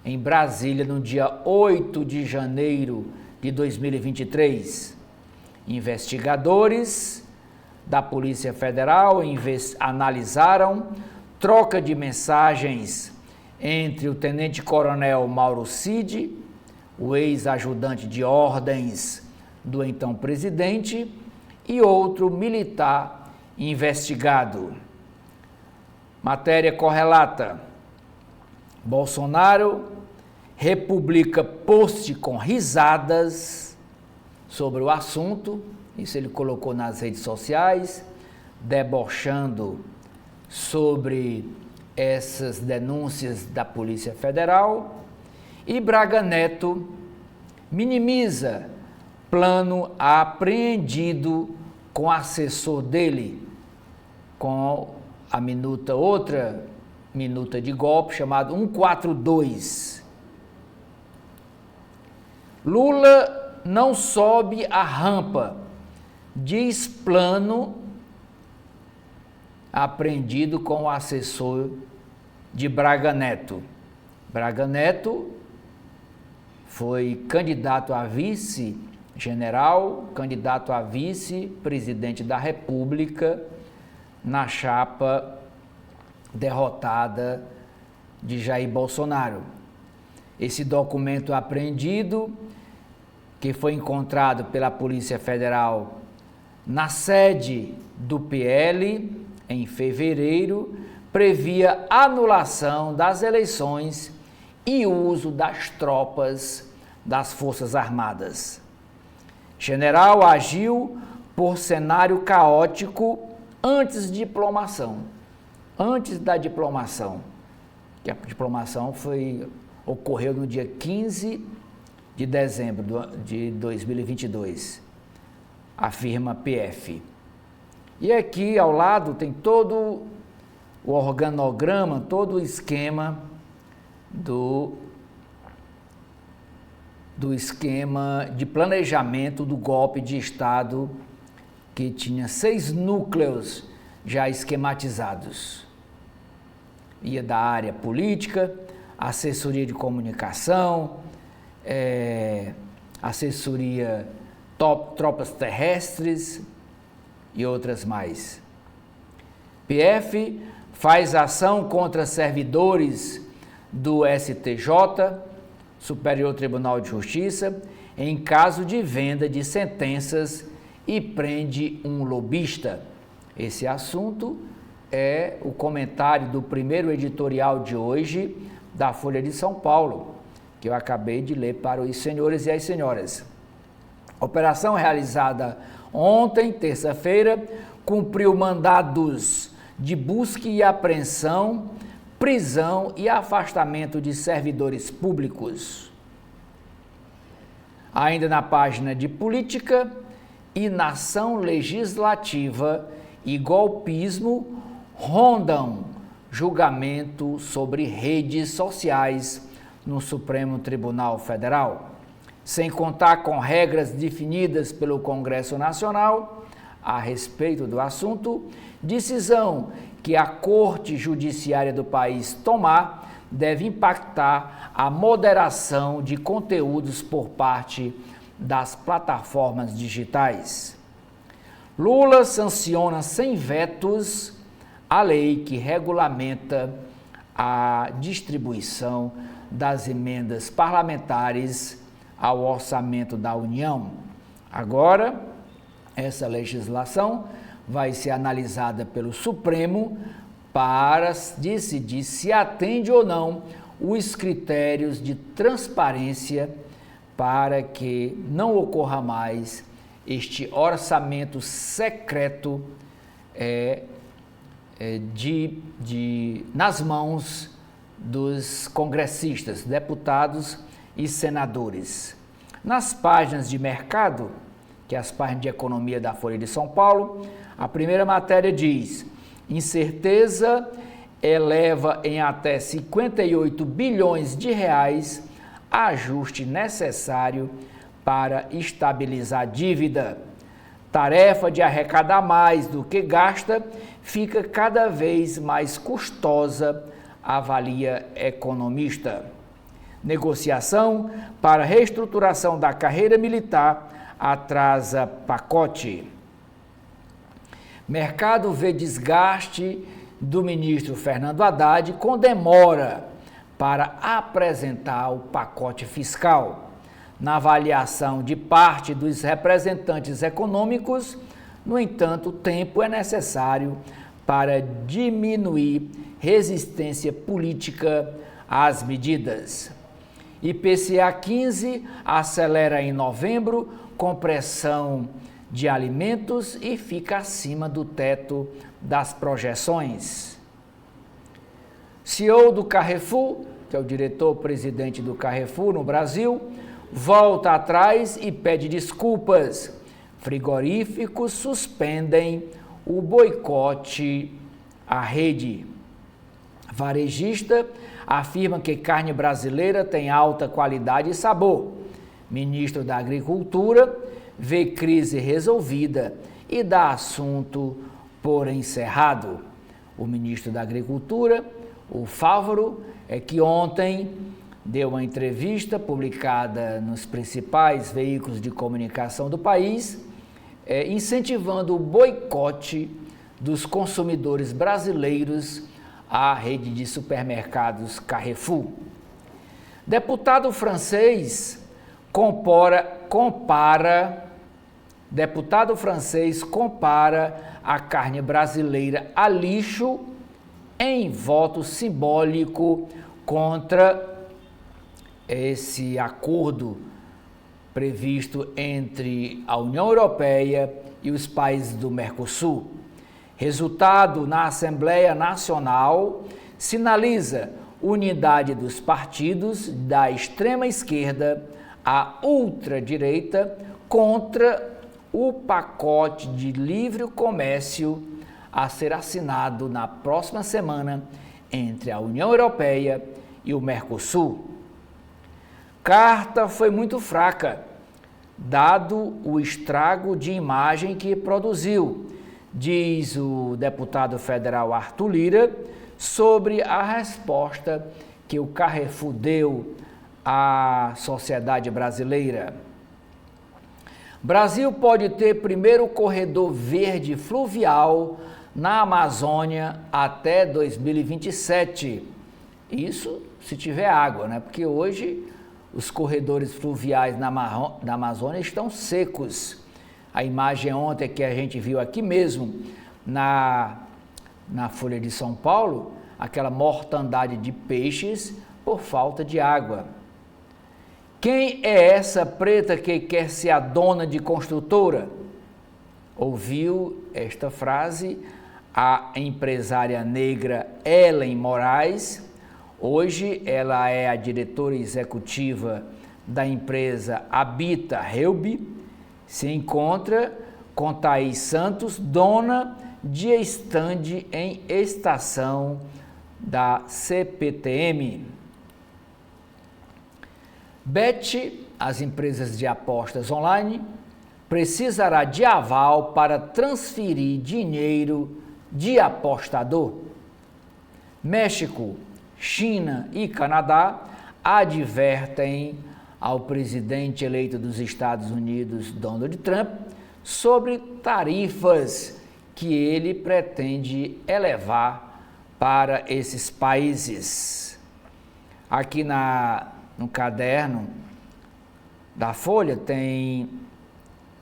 em Brasília no dia 8 de janeiro de 2023. Investigadores da Polícia Federal analisaram troca de mensagens entre o tenente-coronel Mauro Cid, o ex-ajudante de ordens do então presidente, e outro militar investigado. Matéria correlata: Bolsonaro republica post com risadas sobre o assunto, isso ele colocou nas redes sociais, debochando sobre essas denúncias da Polícia Federal. E Braga Neto minimiza plano apreendido com assessor dele, com a outra minuta de golpe chamado 142. Lula não sobe a rampa, diz plano apreendido com o assessor de Braga Neto. Braga Neto foi candidato a vice-general, candidato a vice-presidente da República na chapa derrotada de Jair Bolsonaro. Esse documento apreendido, que foi encontrado pela Polícia Federal na sede do PL em fevereiro, previa anulação das eleições e uso das tropas das Forças Armadas. General agiu por cenário caótico antes da diplomação, que a diplomação ocorreu no dia 15 de dezembro de 2022, afirma PF. E aqui ao lado tem todo o organograma, todo o esquema do esquema de planejamento do golpe de Estado, que tinha 6 núcleos já esquematizados. Ia da área política, assessoria de comunicação, assessoria tropas terrestres e outras mais. PF faz ação contra servidores do STJ, Superior Tribunal de Justiça, em caso de venda de sentenças e prende um lobista. Esse assunto é o comentário do primeiro editorial de hoje da Folha de São Paulo, que eu acabei de ler para os senhores e as senhoras. Operação realizada ontem, terça-feira, cumpriu mandados de busca e apreensão, prisão e afastamento de servidores públicos. Ainda na página de política, inação legislativa e golpismo rondam julgamento sobre redes sociais no Supremo Tribunal Federal. Sem contar com regras definidas pelo Congresso Nacional a respeito do assunto, decisão que a Corte Judiciária do país tomar deve impactar a moderação de conteúdos por parte das plataformas digitais. Lula sanciona sem vetos a lei que regulamenta a distribuição das emendas parlamentares ao orçamento da União. Agora, essa legislação vai ser analisada pelo Supremo para decidir se atende ou não os critérios de transparência para que não ocorra mais este orçamento secreto nas mãos dos congressistas, deputados e senadores. Nas páginas de mercado, que é as páginas de economia da Folha de São Paulo, a primeira matéria diz: incerteza eleva em até 58 bilhões de reais ajuste necessário para estabilizar a dívida. Tarefa de arrecadar mais do que gasta fica cada vez mais custosa, avalia economista. Negociação para reestruturação da carreira militar atrasa pacote. Mercado vê desgaste do ministro Fernando Haddad com demora para apresentar o pacote fiscal. Na avaliação de parte dos representantes econômicos, no entanto, o tempo é necessário para diminuir resistência política às medidas. IPCA 15 acelera em novembro com pressão de alimentos e fica acima do teto das projeções. CEO do Carrefour, que é o diretor-presidente do Carrefour no Brasil, volta atrás e pede desculpas. Frigoríficos suspendem o boicote à rede. Varejista afirma que carne brasileira tem alta qualidade e sabor. Ministro da Agricultura vê crise resolvida e dá assunto por encerrado. O ministro da Agricultura, o Fávaro, que ontem deu uma entrevista publicada nos principais veículos de comunicação do país, incentivando o boicote dos consumidores brasileiros à rede de supermercados Carrefour. Deputado francês compara a carne brasileira a lixo em voto simbólico contra esse acordo previsto entre a União Europeia e os países do Mercosul. Resultado na Assembleia Nacional sinaliza unidade dos partidos da extrema esquerda à ultradireita contra o pacote de livre comércio a ser assinado na próxima semana entre a União Europeia e o Mercosul. Carta foi muito fraca, dado o estrago de imagem que produziu, diz o deputado federal Arthur Lira, sobre a resposta que o Carrefour deu à sociedade brasileira. Brasil pode ter primeiro corredor verde fluvial na Amazônia até 2027. Isso se tiver água, né? Porque hoje os corredores fluviais na Amazônia estão secos. A imagem ontem que a gente viu aqui mesmo na Folha de São Paulo, aquela mortandade de peixes por falta de água. Quem é essa preta que quer ser a dona de construtora? Ouviu esta frase a empresária negra Ellen Moraes. Hoje ela é a diretora executiva da empresa Habita Helbi. Se encontra com Thaís Santos, dona de estande em estação da CPTM. Bet, as empresas de apostas online, precisará de aval para transferir dinheiro de apostador. México, China e Canadá advertem ao presidente eleito dos Estados Unidos, Donald Trump, sobre tarifas que ele pretende elevar para esses países. Aqui no caderno da Folha tem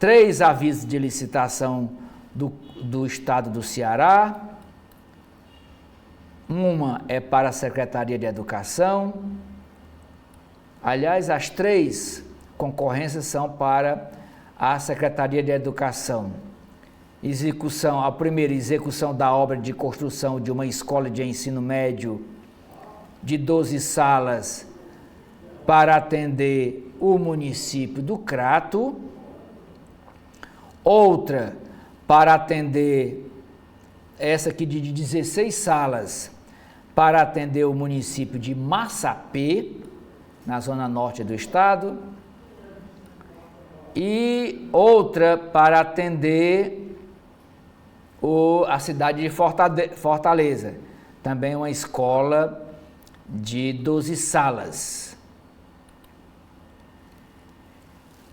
3 avisos de licitação do estado do Ceará. Uma é para a Secretaria de Educação. Aliás, as 3 concorrências são para a Secretaria de Educação. A primeira, execução da obra de construção de uma escola de ensino médio de 12 salas para atender o município do Crato. Outra, para atender, essa aqui de 16 salas, para atender o município de Massapê, na zona norte do estado, e outra para atender a cidade de Fortaleza, também uma escola de 12 salas.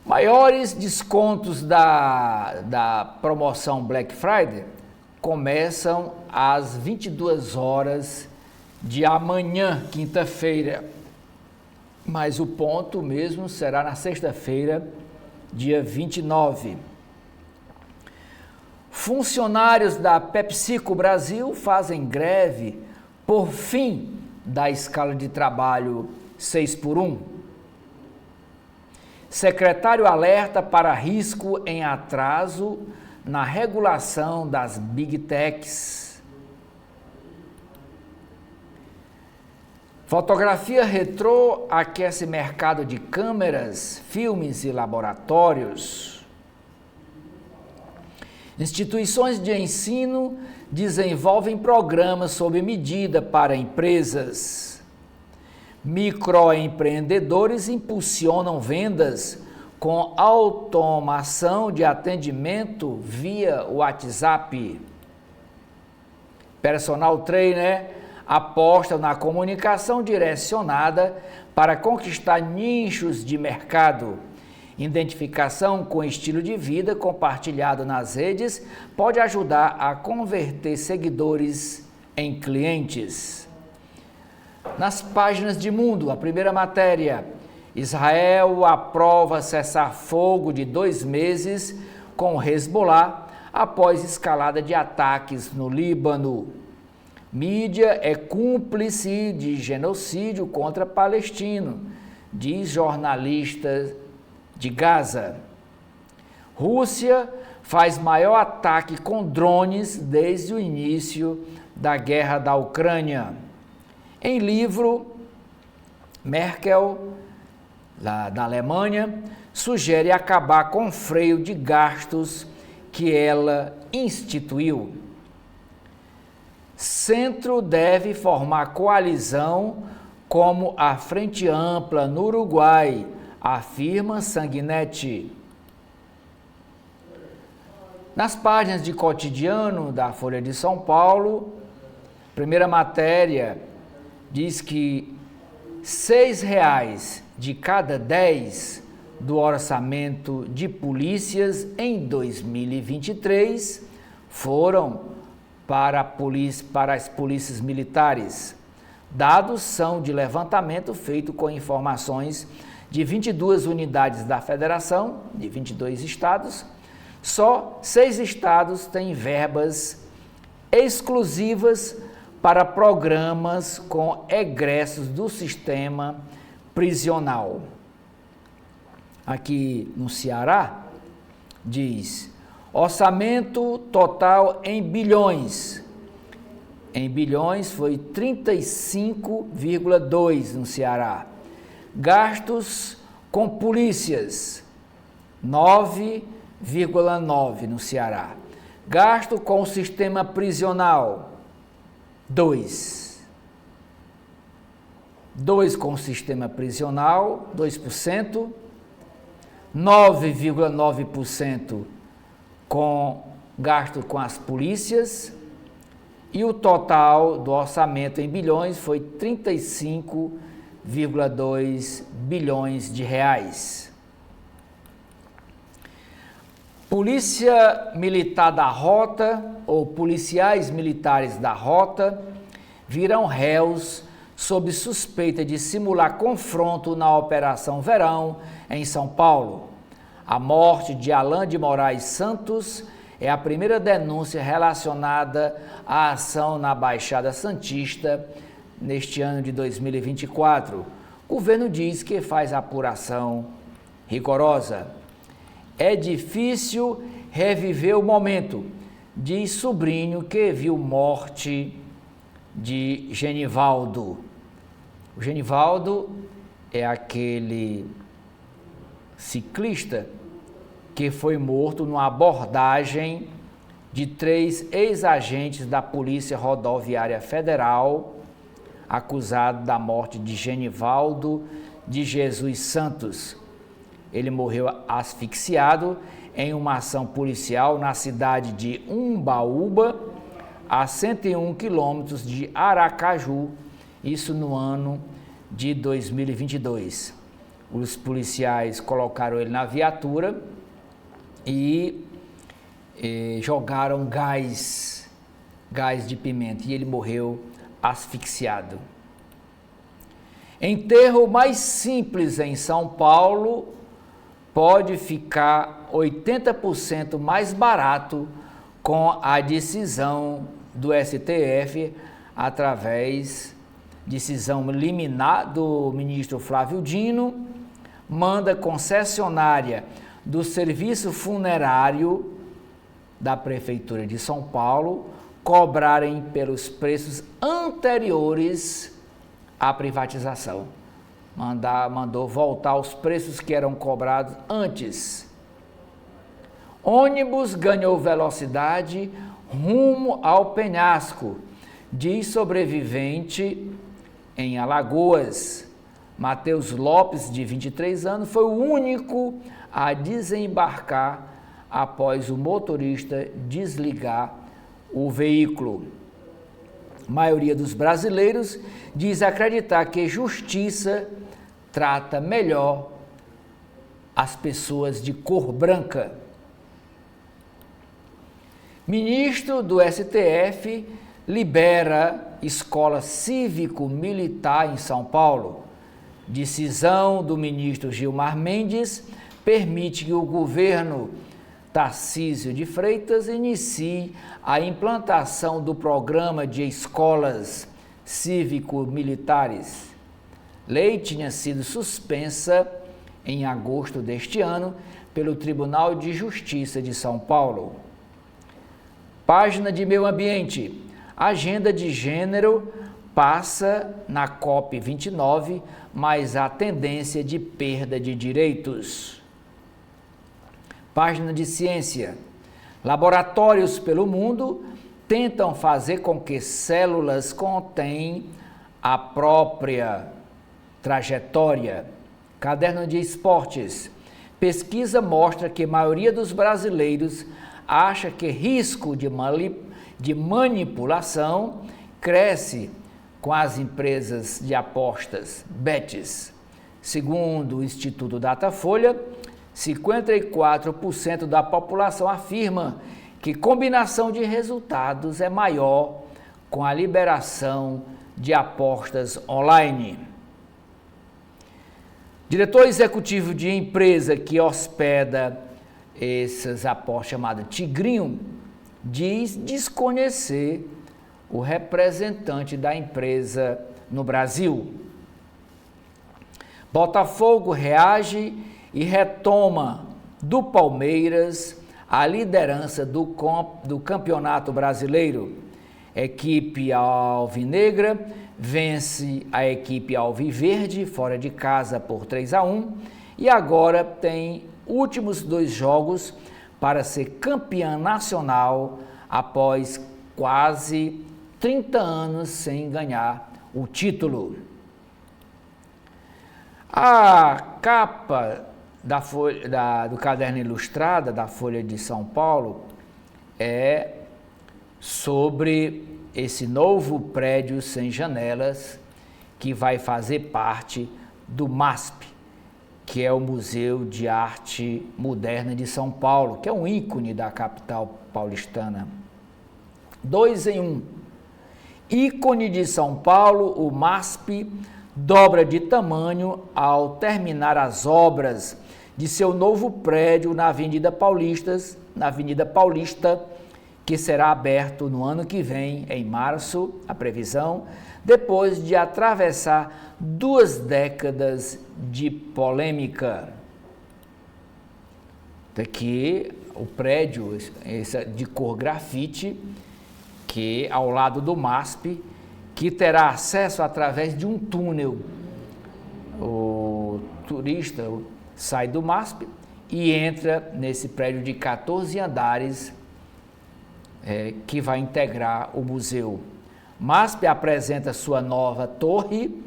Maiores descontos da promoção Black Friday começam às 22 horas de amanhã, quinta-feira. Mas o ponto mesmo será na sexta-feira, dia 29. Funcionários da PepsiCo Brasil fazem greve por fim da escala de trabalho 6x1. Secretário alerta para risco em atraso na regulação das Big Techs. Fotografia retrô aquece mercado de câmeras, filmes e laboratórios. Instituições de ensino desenvolvem programas sob medida para empresas. Microempreendedores impulsionam vendas com automação de atendimento via WhatsApp. Personal trainer aposta na comunicação direcionada para conquistar nichos de mercado. Identificação com estilo de vida compartilhado nas redes pode ajudar a converter seguidores em clientes. Nas páginas de Mundo, a primeira matéria: Israel aprova cessar-fogo de 2 meses com Hezbollah após escalada de ataques no Líbano. Mídia é cúmplice de genocídio contra palestino, diz jornalista de Gaza. Rússia faz maior ataque com drones desde o início da guerra da Ucrânia. Em livro, Merkel, lá da Alemanha, sugere acabar com o freio de gastos que ela instituiu. Centro deve formar coalizão como a Frente Ampla no Uruguai, afirma Sanguinetti. Nas páginas de cotidiano da Folha de São Paulo, primeira matéria diz que R$ 6 de cada 10 do orçamento de polícias em 2023 foram para as polícias militares. Dados são de levantamento feito com informações de 22 unidades da Federação, de 22 estados. Só 6 estados têm verbas exclusivas para programas com egressos do sistema prisional. Aqui no Ceará, diz, orçamento total em bilhões. Em bilhões foi 35,2 no Ceará. Gastos com polícias, 9,9 no Ceará. Gasto com o sistema prisional, 2. 2 com o sistema prisional, 2%. 9,9% com gasto com as polícias, e o total do orçamento em bilhões foi 35,2 bilhões de reais. Polícia Militar da Rota ou policiais militares da Rota viram réus sob suspeita de simular confronto na Operação Verão em São Paulo. A morte de Alain de Moraes Santos é a primeira denúncia relacionada à ação na Baixada Santista neste ano de 2024. O governo diz que faz apuração rigorosa. É difícil reviver o momento, diz sobrinho que viu morte de Genivaldo. O Genivaldo é aquele ciclista que foi morto numa abordagem de 3 ex-agentes da Polícia Rodoviária Federal, acusado da morte de Genivaldo de Jesus Santos. Ele morreu asfixiado em uma ação policial na cidade de Umbaúba, a 101 quilômetros de Aracaju, isso no ano de 2022. Os policiais colocaram ele na viatura e jogaram gás de pimenta, e ele morreu asfixiado. Enterro mais simples em São Paulo pode ficar 80% mais barato com a decisão do STF, através decisão liminar do ministro Flávio Dino, manda concessionária do serviço funerário da Prefeitura de São Paulo cobrarem pelos preços anteriores à privatização. Mandou voltar os preços que eram cobrados antes. Ônibus ganhou velocidade rumo ao penhasco, diz sobrevivente em Alagoas. Matheus Lopes, de 23 anos, foi o único a desembarcar após o motorista desligar o veículo. A maioria dos brasileiros diz acreditar que justiça trata melhor as pessoas de cor branca. Ministro do STF libera escola cívico-militar em São Paulo. Decisão do ministro Gilmar Mendes permite que o governo Tarcísio de Freitas inicie a implantação do programa de escolas cívico-militares. Lei tinha sido suspensa em agosto deste ano pelo Tribunal de Justiça de São Paulo. Página de Meio Ambiente. Agenda de gênero passa na COP29, mas há tendência de perda de direitos. Página de Ciência. Laboratórios pelo mundo tentam fazer com que células contenham a própria trajetória. Caderno de Esportes. Pesquisa mostra que a maioria dos brasileiros acha que risco de manipulação cresce com as empresas de apostas, bets. Segundo o Instituto Datafolha, 54% da população afirma que combinação de resultados é maior com a liberação de apostas online. Diretor executivo de empresa que hospeda essas apostas, chamado Tigrinho, diz desconhecer o representante da empresa no Brasil. Botafogo reage e retoma do Palmeiras a liderança do Campeonato Brasileiro. Equipe alvinegra vence a equipe alviverde fora de casa por 3-1 e agora tem últimos 2 jogos para ser campeã nacional após quase 30 anos sem ganhar o título. A capa do caderno ilustrada da Folha de São Paulo é sobre esse novo prédio sem janelas que vai fazer parte do MASP, que é o Museu de Arte Moderna de São Paulo, que é um ícone da capital paulistana. 2 em 1. Ícone de São Paulo, o MASP dobra de tamanho ao terminar as obras de seu novo prédio na Avenida Paulista, que será aberto no ano que vem, em março, a previsão, depois de atravessar 2 décadas de polêmica. Daqui o prédio de cor grafite, que ao lado do MASP, que terá acesso através de um túnel. O turista sai do MASP e entra nesse prédio de 14 andares que vai integrar o museu. MASP apresenta sua nova torre,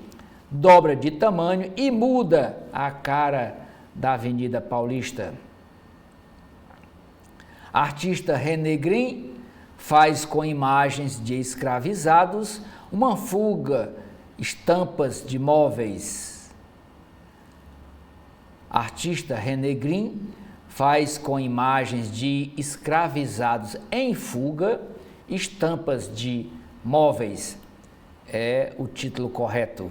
dobra de tamanho e muda a cara da Avenida Paulista. Artista René Green faz com imagens de escravizados uma fuga, estampas de móveis. Artista René Green faz com imagens de escravizados em fuga, estampas de móveis. É o título correto.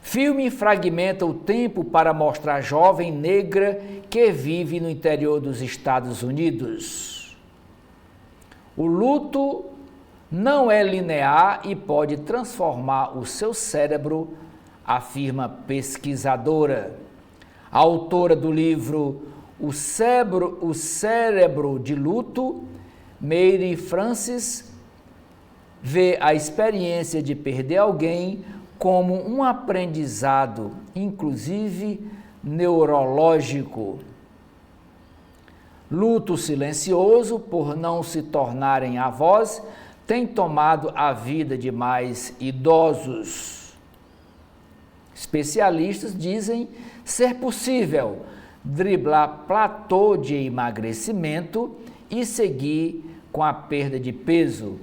Filme fragmenta o tempo para mostrar jovem negra que vive no interior dos Estados Unidos. O luto não é linear e pode transformar o seu cérebro, afirma pesquisadora. A autora do livro O Cérebro de Luto, Mary Francis, vê a experiência de perder alguém como um aprendizado, inclusive neurológico. Luto silencioso, por não se tornarem avós, tem tomado a vida de mais idosos. Especialistas dizem ser possível driblar platô de emagrecimento e seguir com a perda de peso.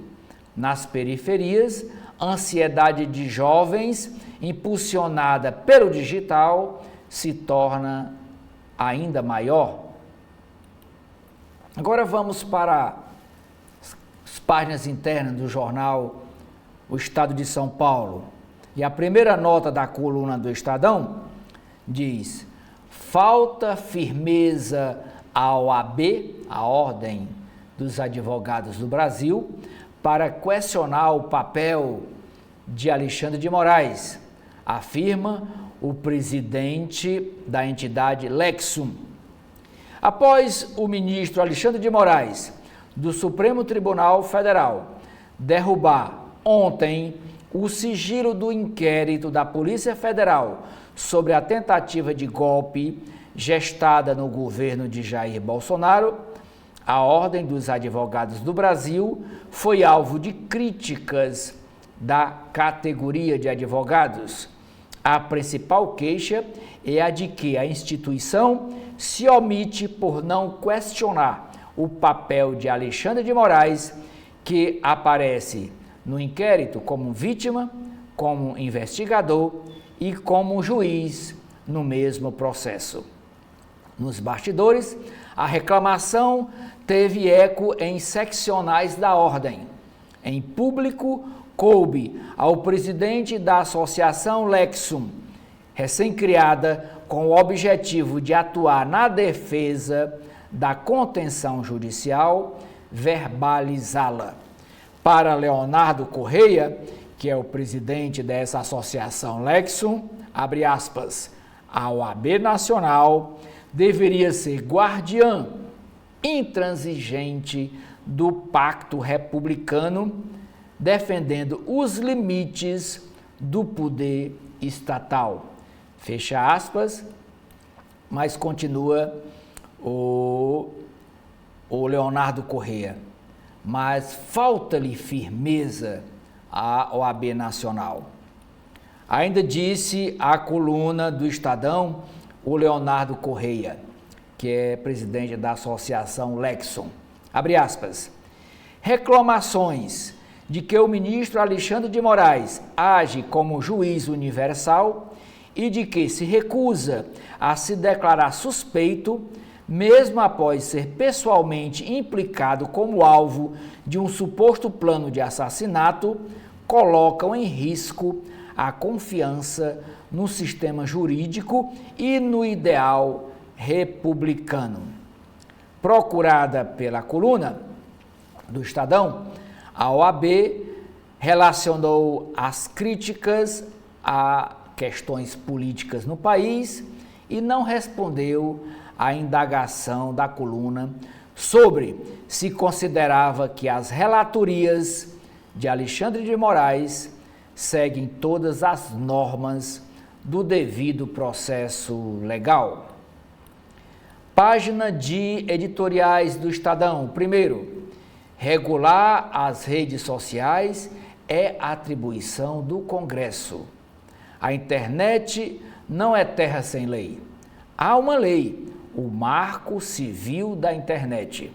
Nas periferias, ansiedade de jovens, impulsionada pelo digital, se torna ainda maior. Agora vamos para as páginas internas do jornal O Estado de São Paulo. E a primeira nota da coluna do Estadão diz: falta firmeza à OAB, a Ordem dos Advogados do Brasil, para questionar o papel de Alexandre de Moraes, afirma o presidente da entidade Lexum. Após o ministro Alexandre de Moraes, do Supremo Tribunal Federal, derrubar ontem o sigilo do inquérito da Polícia Federal sobre a tentativa de golpe gestada no governo de Jair Bolsonaro, a Ordem dos Advogados do Brasil foi alvo de críticas da categoria de advogados. A principal queixa é a de que a instituição se omite por não questionar o papel de Alexandre de Moraes, que aparece no inquérito como vítima, como investigador e como juiz no mesmo processo. Nos bastidores, a reclamação teve eco em seccionais da ordem. Em público, coube ao presidente da Associação Lexum, recém-criada com o objetivo de atuar na defesa da contenção judicial, verbalizá-la. Para Leonardo Correia, que é o presidente dessa associação Lexum, abre aspas, a OAB Nacional deveria ser guardiã intransigente do pacto republicano, defendendo os limites do poder estatal. Fecha aspas, mas continua o Leonardo Correia. Mas falta-lhe firmeza à OAB Nacional. Ainda disse a coluna do Estadão o Leonardo Correia, que é presidente da Associação Lexum. Abre aspas. Reclamações de que o ministro Alexandre de Moraes age como juiz universal e de que se recusa a se declarar suspeito, mesmo após ser pessoalmente implicado como alvo de um suposto plano de assassinato, colocam em risco a confiança no sistema jurídico e no ideal republicano. Procurada pela coluna do Estadão, a OAB relacionou as críticas a questões políticas no país e não respondeu à indagação da coluna sobre se considerava que as relatorias de Alexandre de Moraes seguem todas as normas do devido processo legal. Página de editoriais do Estadão. Primeiro, regular as redes sociais é atribuição do Congresso. A internet não é terra sem lei. Há uma lei, o Marco Civil da Internet.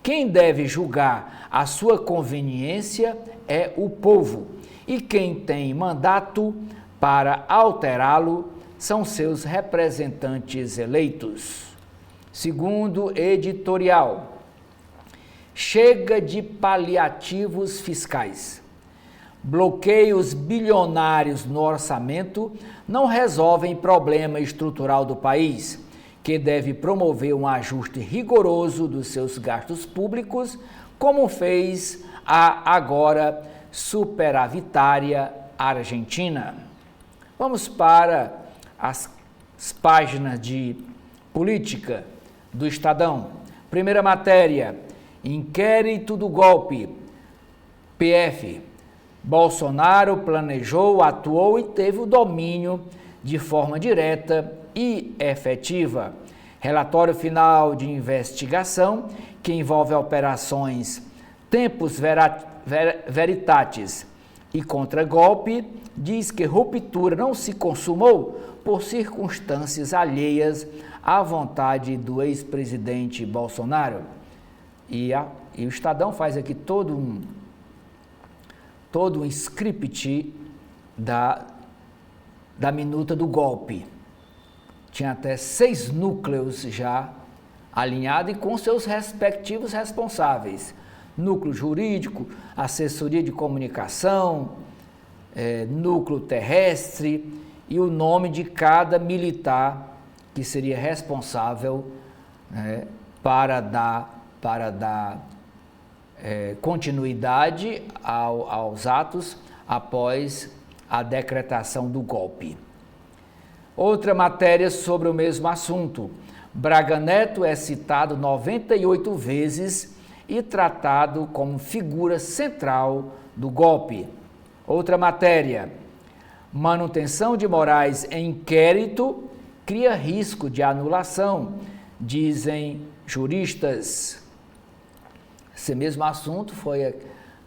Quem deve julgar a sua conveniência é o povo, e quem tem mandato para alterá-lo são seus representantes eleitos. Segundo editorial, chega de paliativos fiscais. Bloqueios bilionários no orçamento não resolvem problema estrutural do país, que deve promover um ajuste rigoroso dos seus gastos públicos, como fez a agora superavitária Argentina. Vamos para as páginas de política do Estadão. Primeira matéria, inquérito do golpe. PF. Bolsonaro planejou, atuou e teve o domínio de forma direta e efetiva. Relatório final de investigação que envolve operações Tempus Veritatis e contragolpe diz que ruptura não se consumou por circunstâncias alheias à vontade do ex-presidente Bolsonaro. E o Estadão faz aqui todo um script da minuta do golpe. Tinha até 6 núcleos já alinhados e com seus respectivos responsáveis. Núcleo jurídico, assessoria de comunicação, núcleo terrestre e o nome de cada militar que seria responsável para dar continuidade aos atos após a decretação do golpe. Outra matéria sobre o mesmo assunto. Braga Neto é citado 98 vezes e tratado como figura central do golpe. Outra matéria. Manutenção de Moraes em inquérito cria risco de anulação, dizem juristas. Esse mesmo assunto foi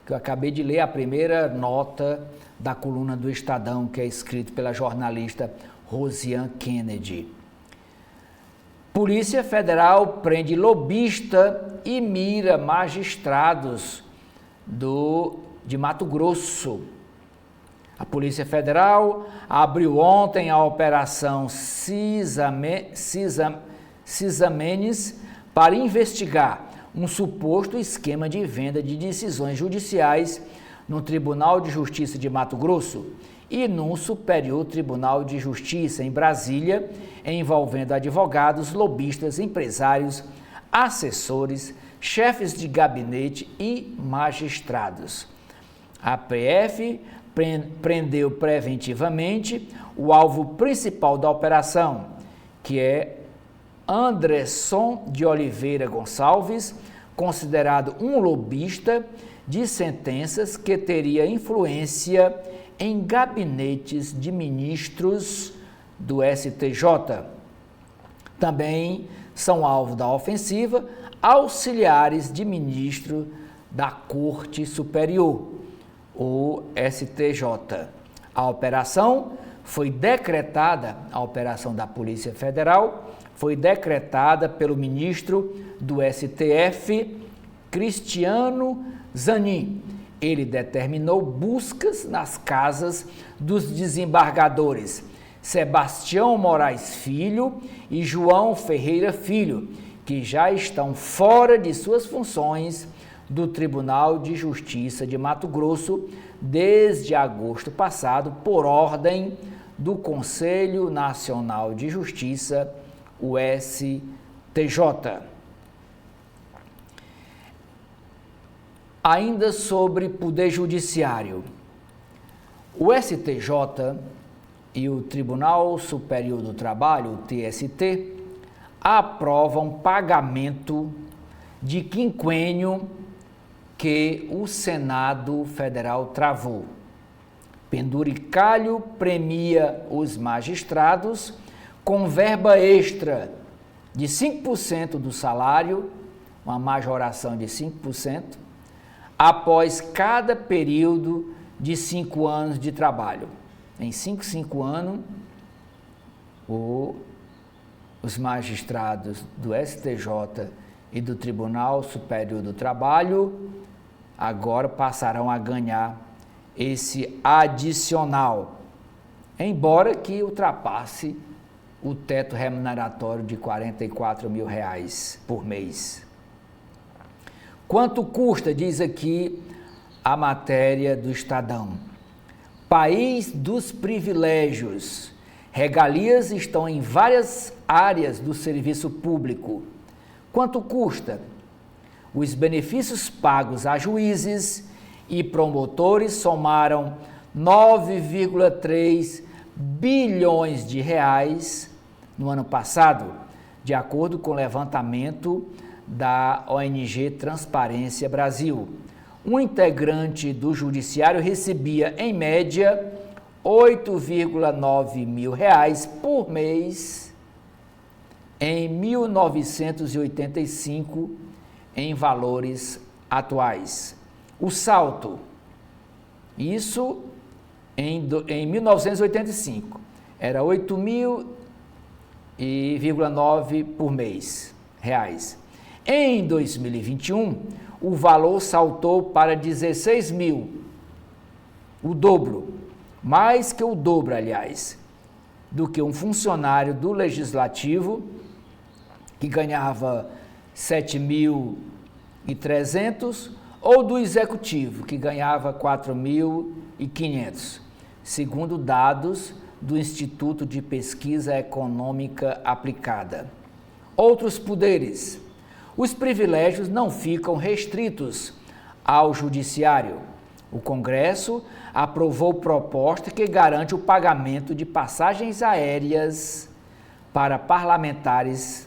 que eu acabei de ler, a primeira nota da coluna do Estadão, que é escrito pela jornalista Rosiane Kennedy. Polícia Federal prende lobista e mira magistrados de Mato Grosso. A Polícia Federal abriu ontem a Operação Cisamenes para investigar um suposto esquema de venda de decisões judiciais no Tribunal de Justiça de Mato Grosso e no Superior Tribunal de Justiça em Brasília, envolvendo advogados, lobistas, empresários, assessores, chefes de gabinete e magistrados. A PF prendeu preventivamente o alvo principal da operação, que é Anderson de Oliveira Gonçalves, considerado um lobista de sentenças que teria influência em gabinetes de ministros do STJ. Também são alvo da ofensiva auxiliares de ministro da Corte Superior, o STJ. A operação foi decretada, a operação da Polícia Federal, foi decretada pelo ministro do STF, Cristiano Zanin. Ele determinou buscas nas casas dos desembargadores Sebastião Moraes Filho e João Ferreira Filho, que já estão fora de suas funções do Tribunal de Justiça de Mato Grosso desde agosto passado, por ordem do Conselho Nacional de Justiça, o STJ. Ainda sobre Poder Judiciário, o STJ e o Tribunal Superior do Trabalho, o TST, aprovam pagamento de quinquênio que o Senado Federal travou. Penduricalho premia os magistrados com verba extra de 5% do salário, uma majoração de 5%, após cada período de 5 anos de trabalho. Em 5 anos, os magistrados do STJ e do Tribunal Superior do Trabalho agora passarão a ganhar esse adicional, embora que ultrapasse o teto remuneratório de R$ 44 mil por mês. Quanto custa, diz aqui a matéria do Estadão. País dos privilégios. Regalias estão em várias áreas do serviço público. Quanto custa? Os benefícios pagos a juízes e promotores somaram 9,3 bilhões de reais no ano passado, de acordo com o levantamento da ONG Transparência Brasil. Um integrante do judiciário recebia, em média, R$ 8,9 mil por mês em 1985, em valores atuais. O salto, isso em 1985, era 8.009 por mês, reais. Em 2021, o valor saltou para 16 mil, o dobro, mais que o dobro, aliás, do que um funcionário do Legislativo que ganhava 7.300 ou do Executivo que ganhava 4.500, segundo dados do Instituto de Pesquisa Econômica Aplicada. Outros poderes. Os privilégios não ficam restritos ao Judiciário. O Congresso aprovou proposta que garante o pagamento de passagens aéreas para parlamentares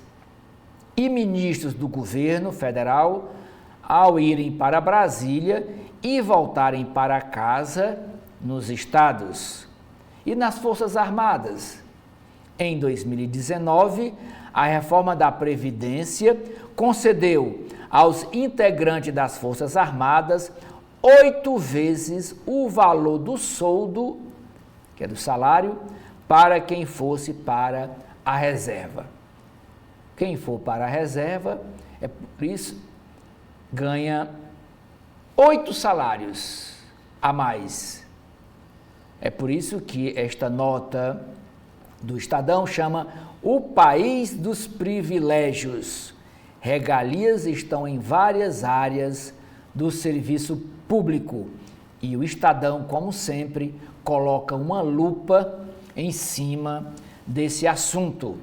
e ministros do governo federal ao irem para Brasília e voltarem para casa nos estados. E nas Forças Armadas? Em 2019, a reforma da Previdência concedeu aos integrantes das Forças Armadas 8 vezes o valor do soldo, que é do salário, para quem fosse para a reserva. Quem for para a reserva, é por isso, ganha 8 salários a mais. É por isso que esta nota do Estadão chama o país dos privilégios. Regalias estão em várias áreas do serviço público e o Estadão, como sempre, coloca uma lupa em cima desse assunto.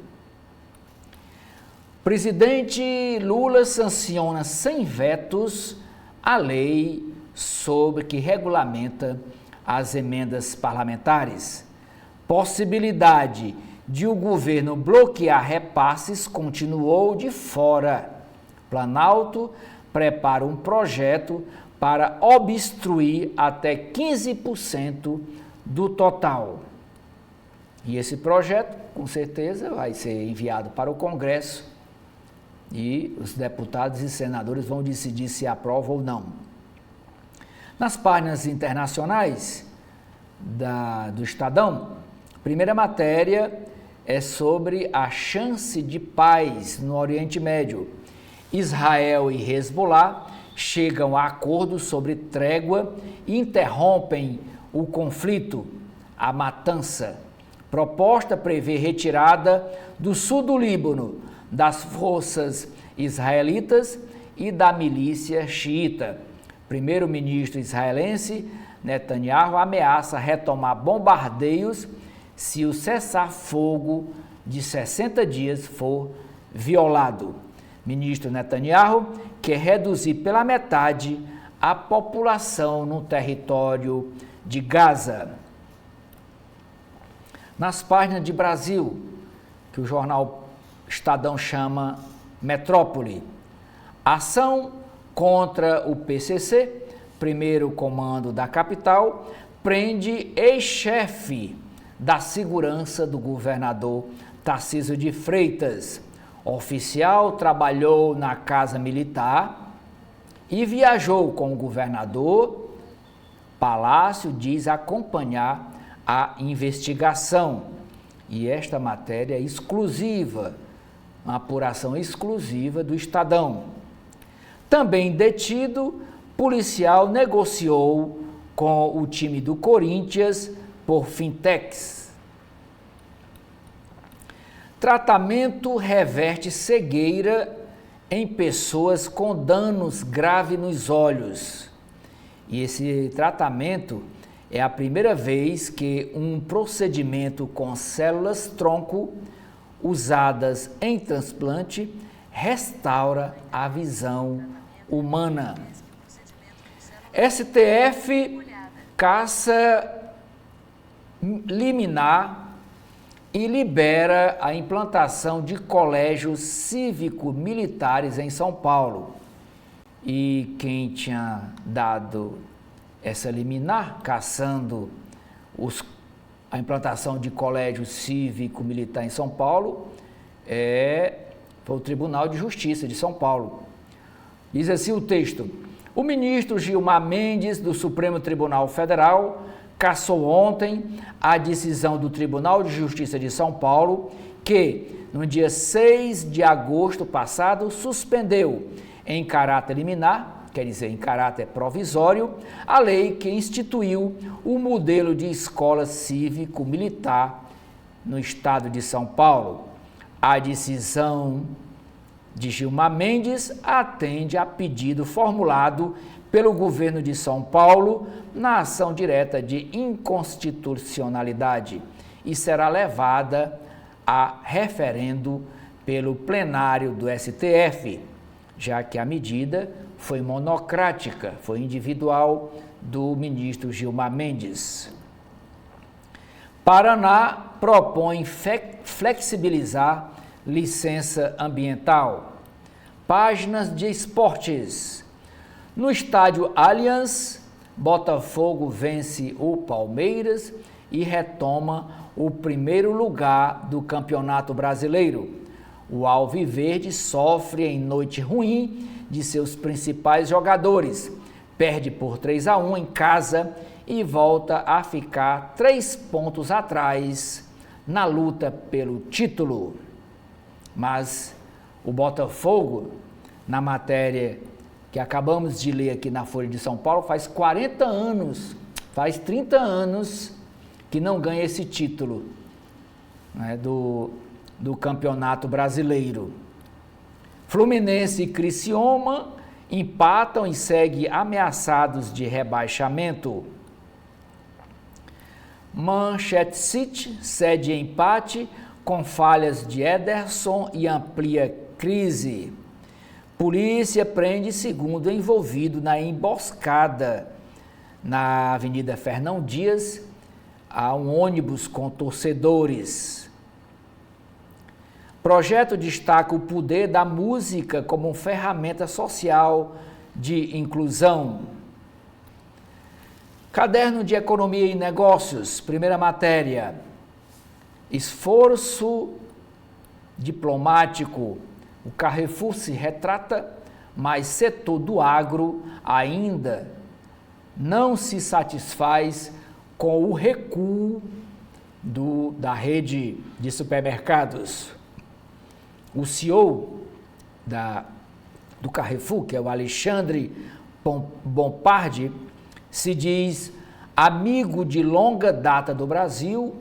Presidente Lula sanciona sem vetos a lei sobre que regulamenta as emendas parlamentares. Possibilidade de o governo bloquear repasses continuou de fora. Planalto prepara um projeto para obstruir até 15% do total. E esse projeto, com certeza, vai ser enviado para o Congresso e os deputados e senadores vão decidir se aprova ou não. Nas páginas internacionais do Estadão, primeira matéria é sobre a chance de paz no Oriente Médio. Israel e Hezbollah chegam a acordo sobre trégua e interrompem o conflito, a matança. Proposta prevê retirada do sul do Líbano das forças israelitas e da milícia xiita. Primeiro-ministro israelense Netanyahu ameaça retomar bombardeios se o cessar-fogo de 60 dias for violado. Ministro Netanyahu quer reduzir pela metade a população no território de Gaza. Nas páginas de Brasil, que o jornal Estadão chama Metrópole, ação contra o PCC, primeiro comando da capital, prende ex-chefe da segurança do governador Tarcísio de Freitas. Oficial trabalhou na Casa Militar e viajou com o governador. Palácio diz acompanhar a investigação. E esta matéria é exclusiva, uma apuração exclusiva do Estadão. Também detido, policial negociou com o time do Corinthians por fintechs. Tratamento reverte cegueira em pessoas com danos graves nos olhos. E esse tratamento é a primeira vez que um procedimento com células-tronco usadas em transplante restaura a visão humana. STF caça liminar e libera a implantação de colégios cívico-militares em São Paulo. E quem tinha dado essa liminar, caçando a implantação de colégio cívico-militar em São Paulo, foi o Tribunal de Justiça de São Paulo. Diz assim o texto: o ministro Gilmar Mendes, do Supremo Tribunal Federal, cassou ontem a decisão do Tribunal de Justiça de São Paulo, que, no dia 6 de agosto passado, suspendeu em caráter liminar, quer dizer, em caráter provisório, a lei que instituiu o modelo de escola cívico-militar no estado de São Paulo. A decisão de Gilmar Mendes atende a pedido formulado pelo governo de São Paulo na ação direta de inconstitucionalidade e será levada a referendo pelo plenário do STF, já que a medida foi monocrática, foi individual do ministro Gilmar Mendes. Paraná propõe flexibilizar licença ambiental. Páginas de esportes. No estádio Allianz, Botafogo vence o Palmeiras e retoma o primeiro lugar do Campeonato Brasileiro. O Alviverde sofre em noite ruim de seus principais jogadores. Perde por 3-1 em casa e volta a ficar 3 pontos atrás na luta pelo título. Mas o Botafogo, na matéria que acabamos de ler aqui na Folha de São Paulo, faz 40 anos, faz 30 anos que não ganha esse título, né, do Campeonato Brasileiro. Fluminense e Criciúma empatam e seguem ameaçados de rebaixamento. Manchester City cede empate com falhas de Ederson e amplia crise. Polícia prende segundo envolvido na emboscada na Avenida Fernão Dias a um ônibus com torcedores. Projeto destaca o poder da música como ferramenta social de inclusão. Caderno de Economia e Negócios, primeira matéria. Esforço diplomático. O Carrefour se retrata, mas setor do agro ainda não se satisfaz com o recuo da rede de supermercados. O CEO do Carrefour, que é o Alexandre Bombardi, se diz amigo de longa data do Brasil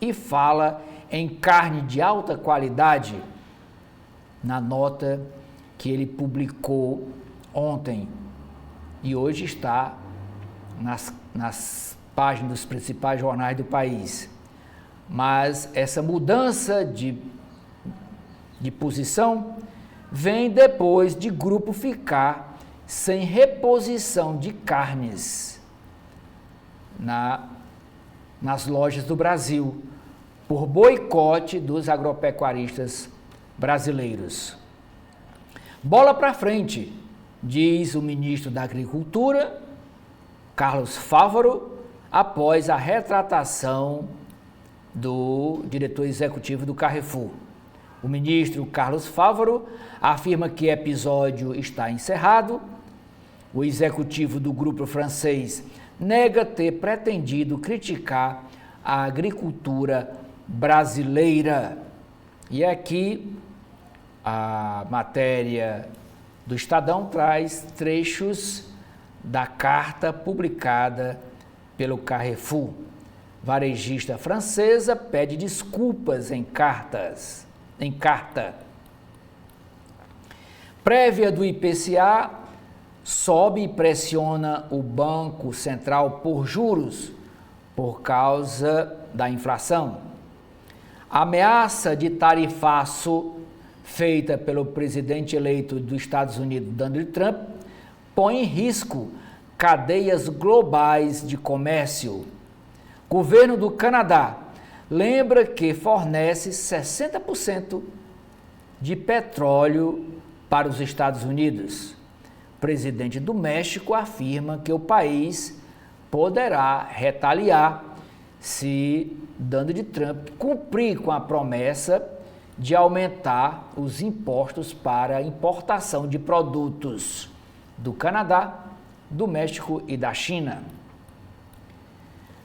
e fala em carne de alta qualidade na nota que ele publicou ontem e hoje está nas páginas dos principais jornais do país. Mas essa mudança de posição vem depois de grupo ficar sem reposição de carnes nas lojas do Brasil, por boicote dos agropecuaristas brasileiros. Bola para frente, diz o ministro da Agricultura, Carlos Fávaro, após a retratação do diretor executivo do Carrefour. O ministro Carlos Fávaro afirma que o episódio está encerrado. O executivo do grupo francês nega ter pretendido criticar a agricultura brasileira. E aqui a matéria do Estadão traz trechos da carta publicada pelo Carrefour. Varejista francesa pede desculpas em carta. Prévia do IPCA sobe e pressiona o Banco Central por juros por causa da inflação. A ameaça de tarifaço feita pelo presidente eleito dos Estados Unidos, Donald Trump, põe em risco cadeias globais de comércio. Governo do Canadá lembra que fornece 60% de petróleo para os Estados Unidos. Presidente do México afirma que o país poderá retaliar se Donald Trump cumprir com a promessa de aumentar os impostos para a importação de produtos do Canadá, do México e da China.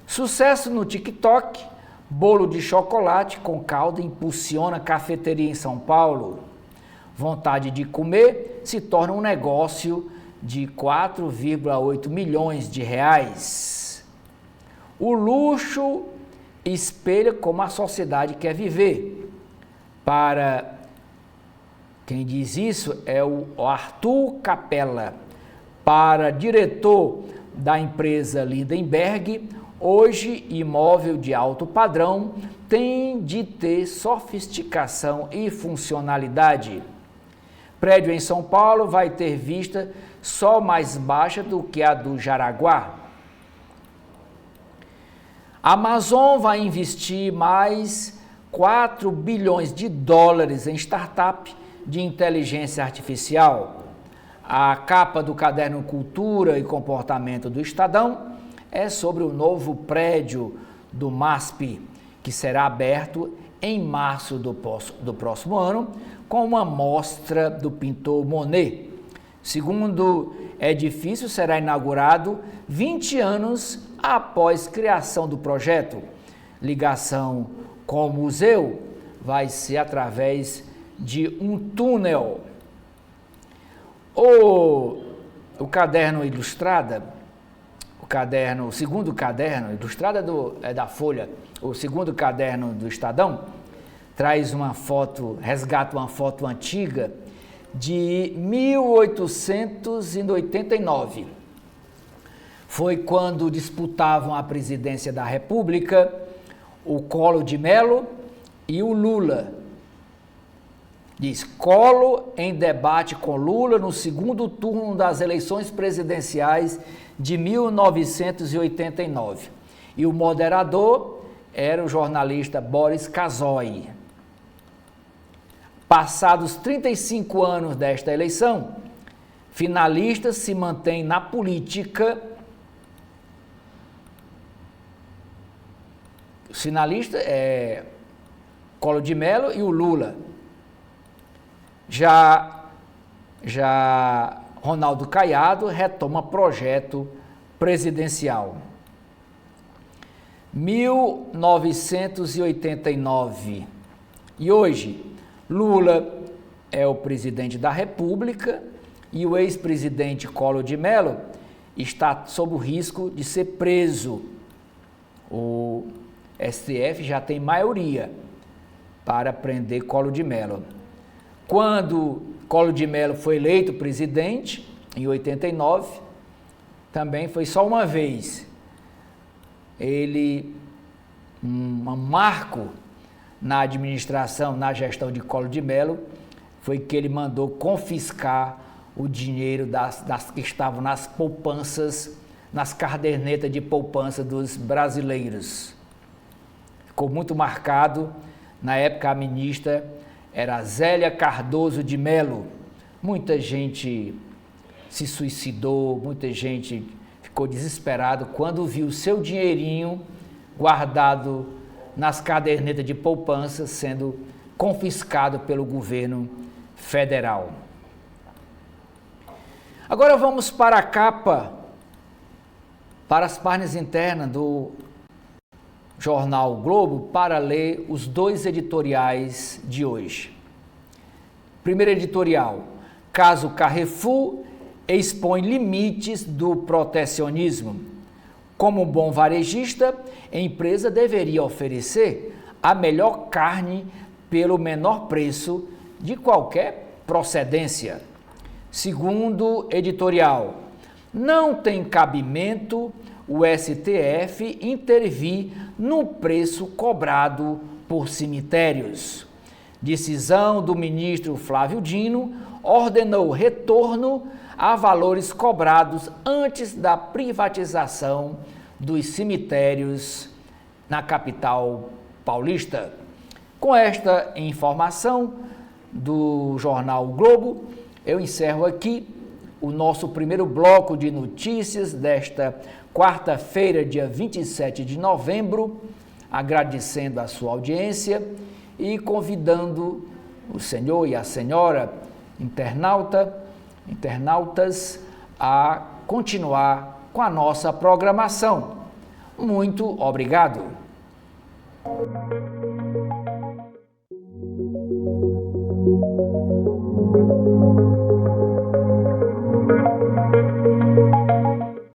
Sucesso no TikTok, bolo de chocolate com calda impulsiona cafeteria em São Paulo. Vontade de comer se torna um negócio de 4,8 milhões de reais. O luxo espelha como a sociedade quer viver. Para quem diz isso é o Arthur Capella. Para diretor da empresa Lindenberg, hoje imóvel de alto padrão tem de ter sofisticação e funcionalidade. Prédio em São Paulo vai ter vista só mais baixa do que a do Jaraguá. A Amazon vai investir mais 4 bilhões de dólares em startup de inteligência artificial. A capa do caderno Cultura e Comportamento do Estadão é sobre o novo prédio do MASP, que será aberto em março do próximo ano, com uma mostra do pintor Monet. Segundo edifício, será inaugurado 20 anos após criação do projeto. Ligação com o museu vai ser através de um túnel. O caderno Ilustrada, o segundo caderno, ilustrada da Folha, o segundo caderno do Estadão, traz uma foto, resgata uma foto antiga de 1889. Foi quando disputavam a presidência da República o Collor de Mello e o Lula. Diz: Collor em debate com Lula no segundo turno das eleições presidenciais de 1989. E o moderador era o jornalista Boris Kazoy. Passados 35 anos desta eleição, finalistas se mantêm na política. Os finalistas é Collor de Mello e o Lula. Já Ronaldo Caiado retoma projeto presidencial. 1989. E hoje, Lula é o presidente da República e o ex-presidente Collor de Mello está sob o risco de ser preso. O STF já tem maioria para prender Collor de Mello. Quando Collor de Mello foi eleito presidente, em 89, também foi só uma vez. Um marco na administração, na gestão de Collor de Mello, foi que ele mandou confiscar o dinheiro das que estavam nas poupanças, nas cadernetas de poupança dos brasileiros. Ficou muito marcado. Na época, a ministra era Zélia Cardoso de Mello. Muita gente se suicidou, muita gente ficou desesperado quando viu o seu dinheirinho guardado nas cadernetas de poupança sendo confiscado pelo governo federal. Agora vamos para a capa, para as páginas internas do jornal Globo, para ler os dois editoriais de hoje. Primeiro editorial: caso Carrefour expõe limites do protecionismo. Como um bom varejista, a empresa deveria oferecer a melhor carne pelo menor preço de qualquer procedência. Segundo editorial: não tem cabimento o STF intervir no preço cobrado por cemitérios. Decisão do ministro Flávio Dino ordenou retorno a valores cobrados antes da privatização dos cemitérios na capital paulista. Com esta informação do jornal Globo, eu encerro aqui o nosso primeiro bloco de notícias desta quarta-feira, dia 27 de novembro, agradecendo a sua audiência e convidando o senhor e a senhora internautas a continuar com a nossa programação. Muito obrigado.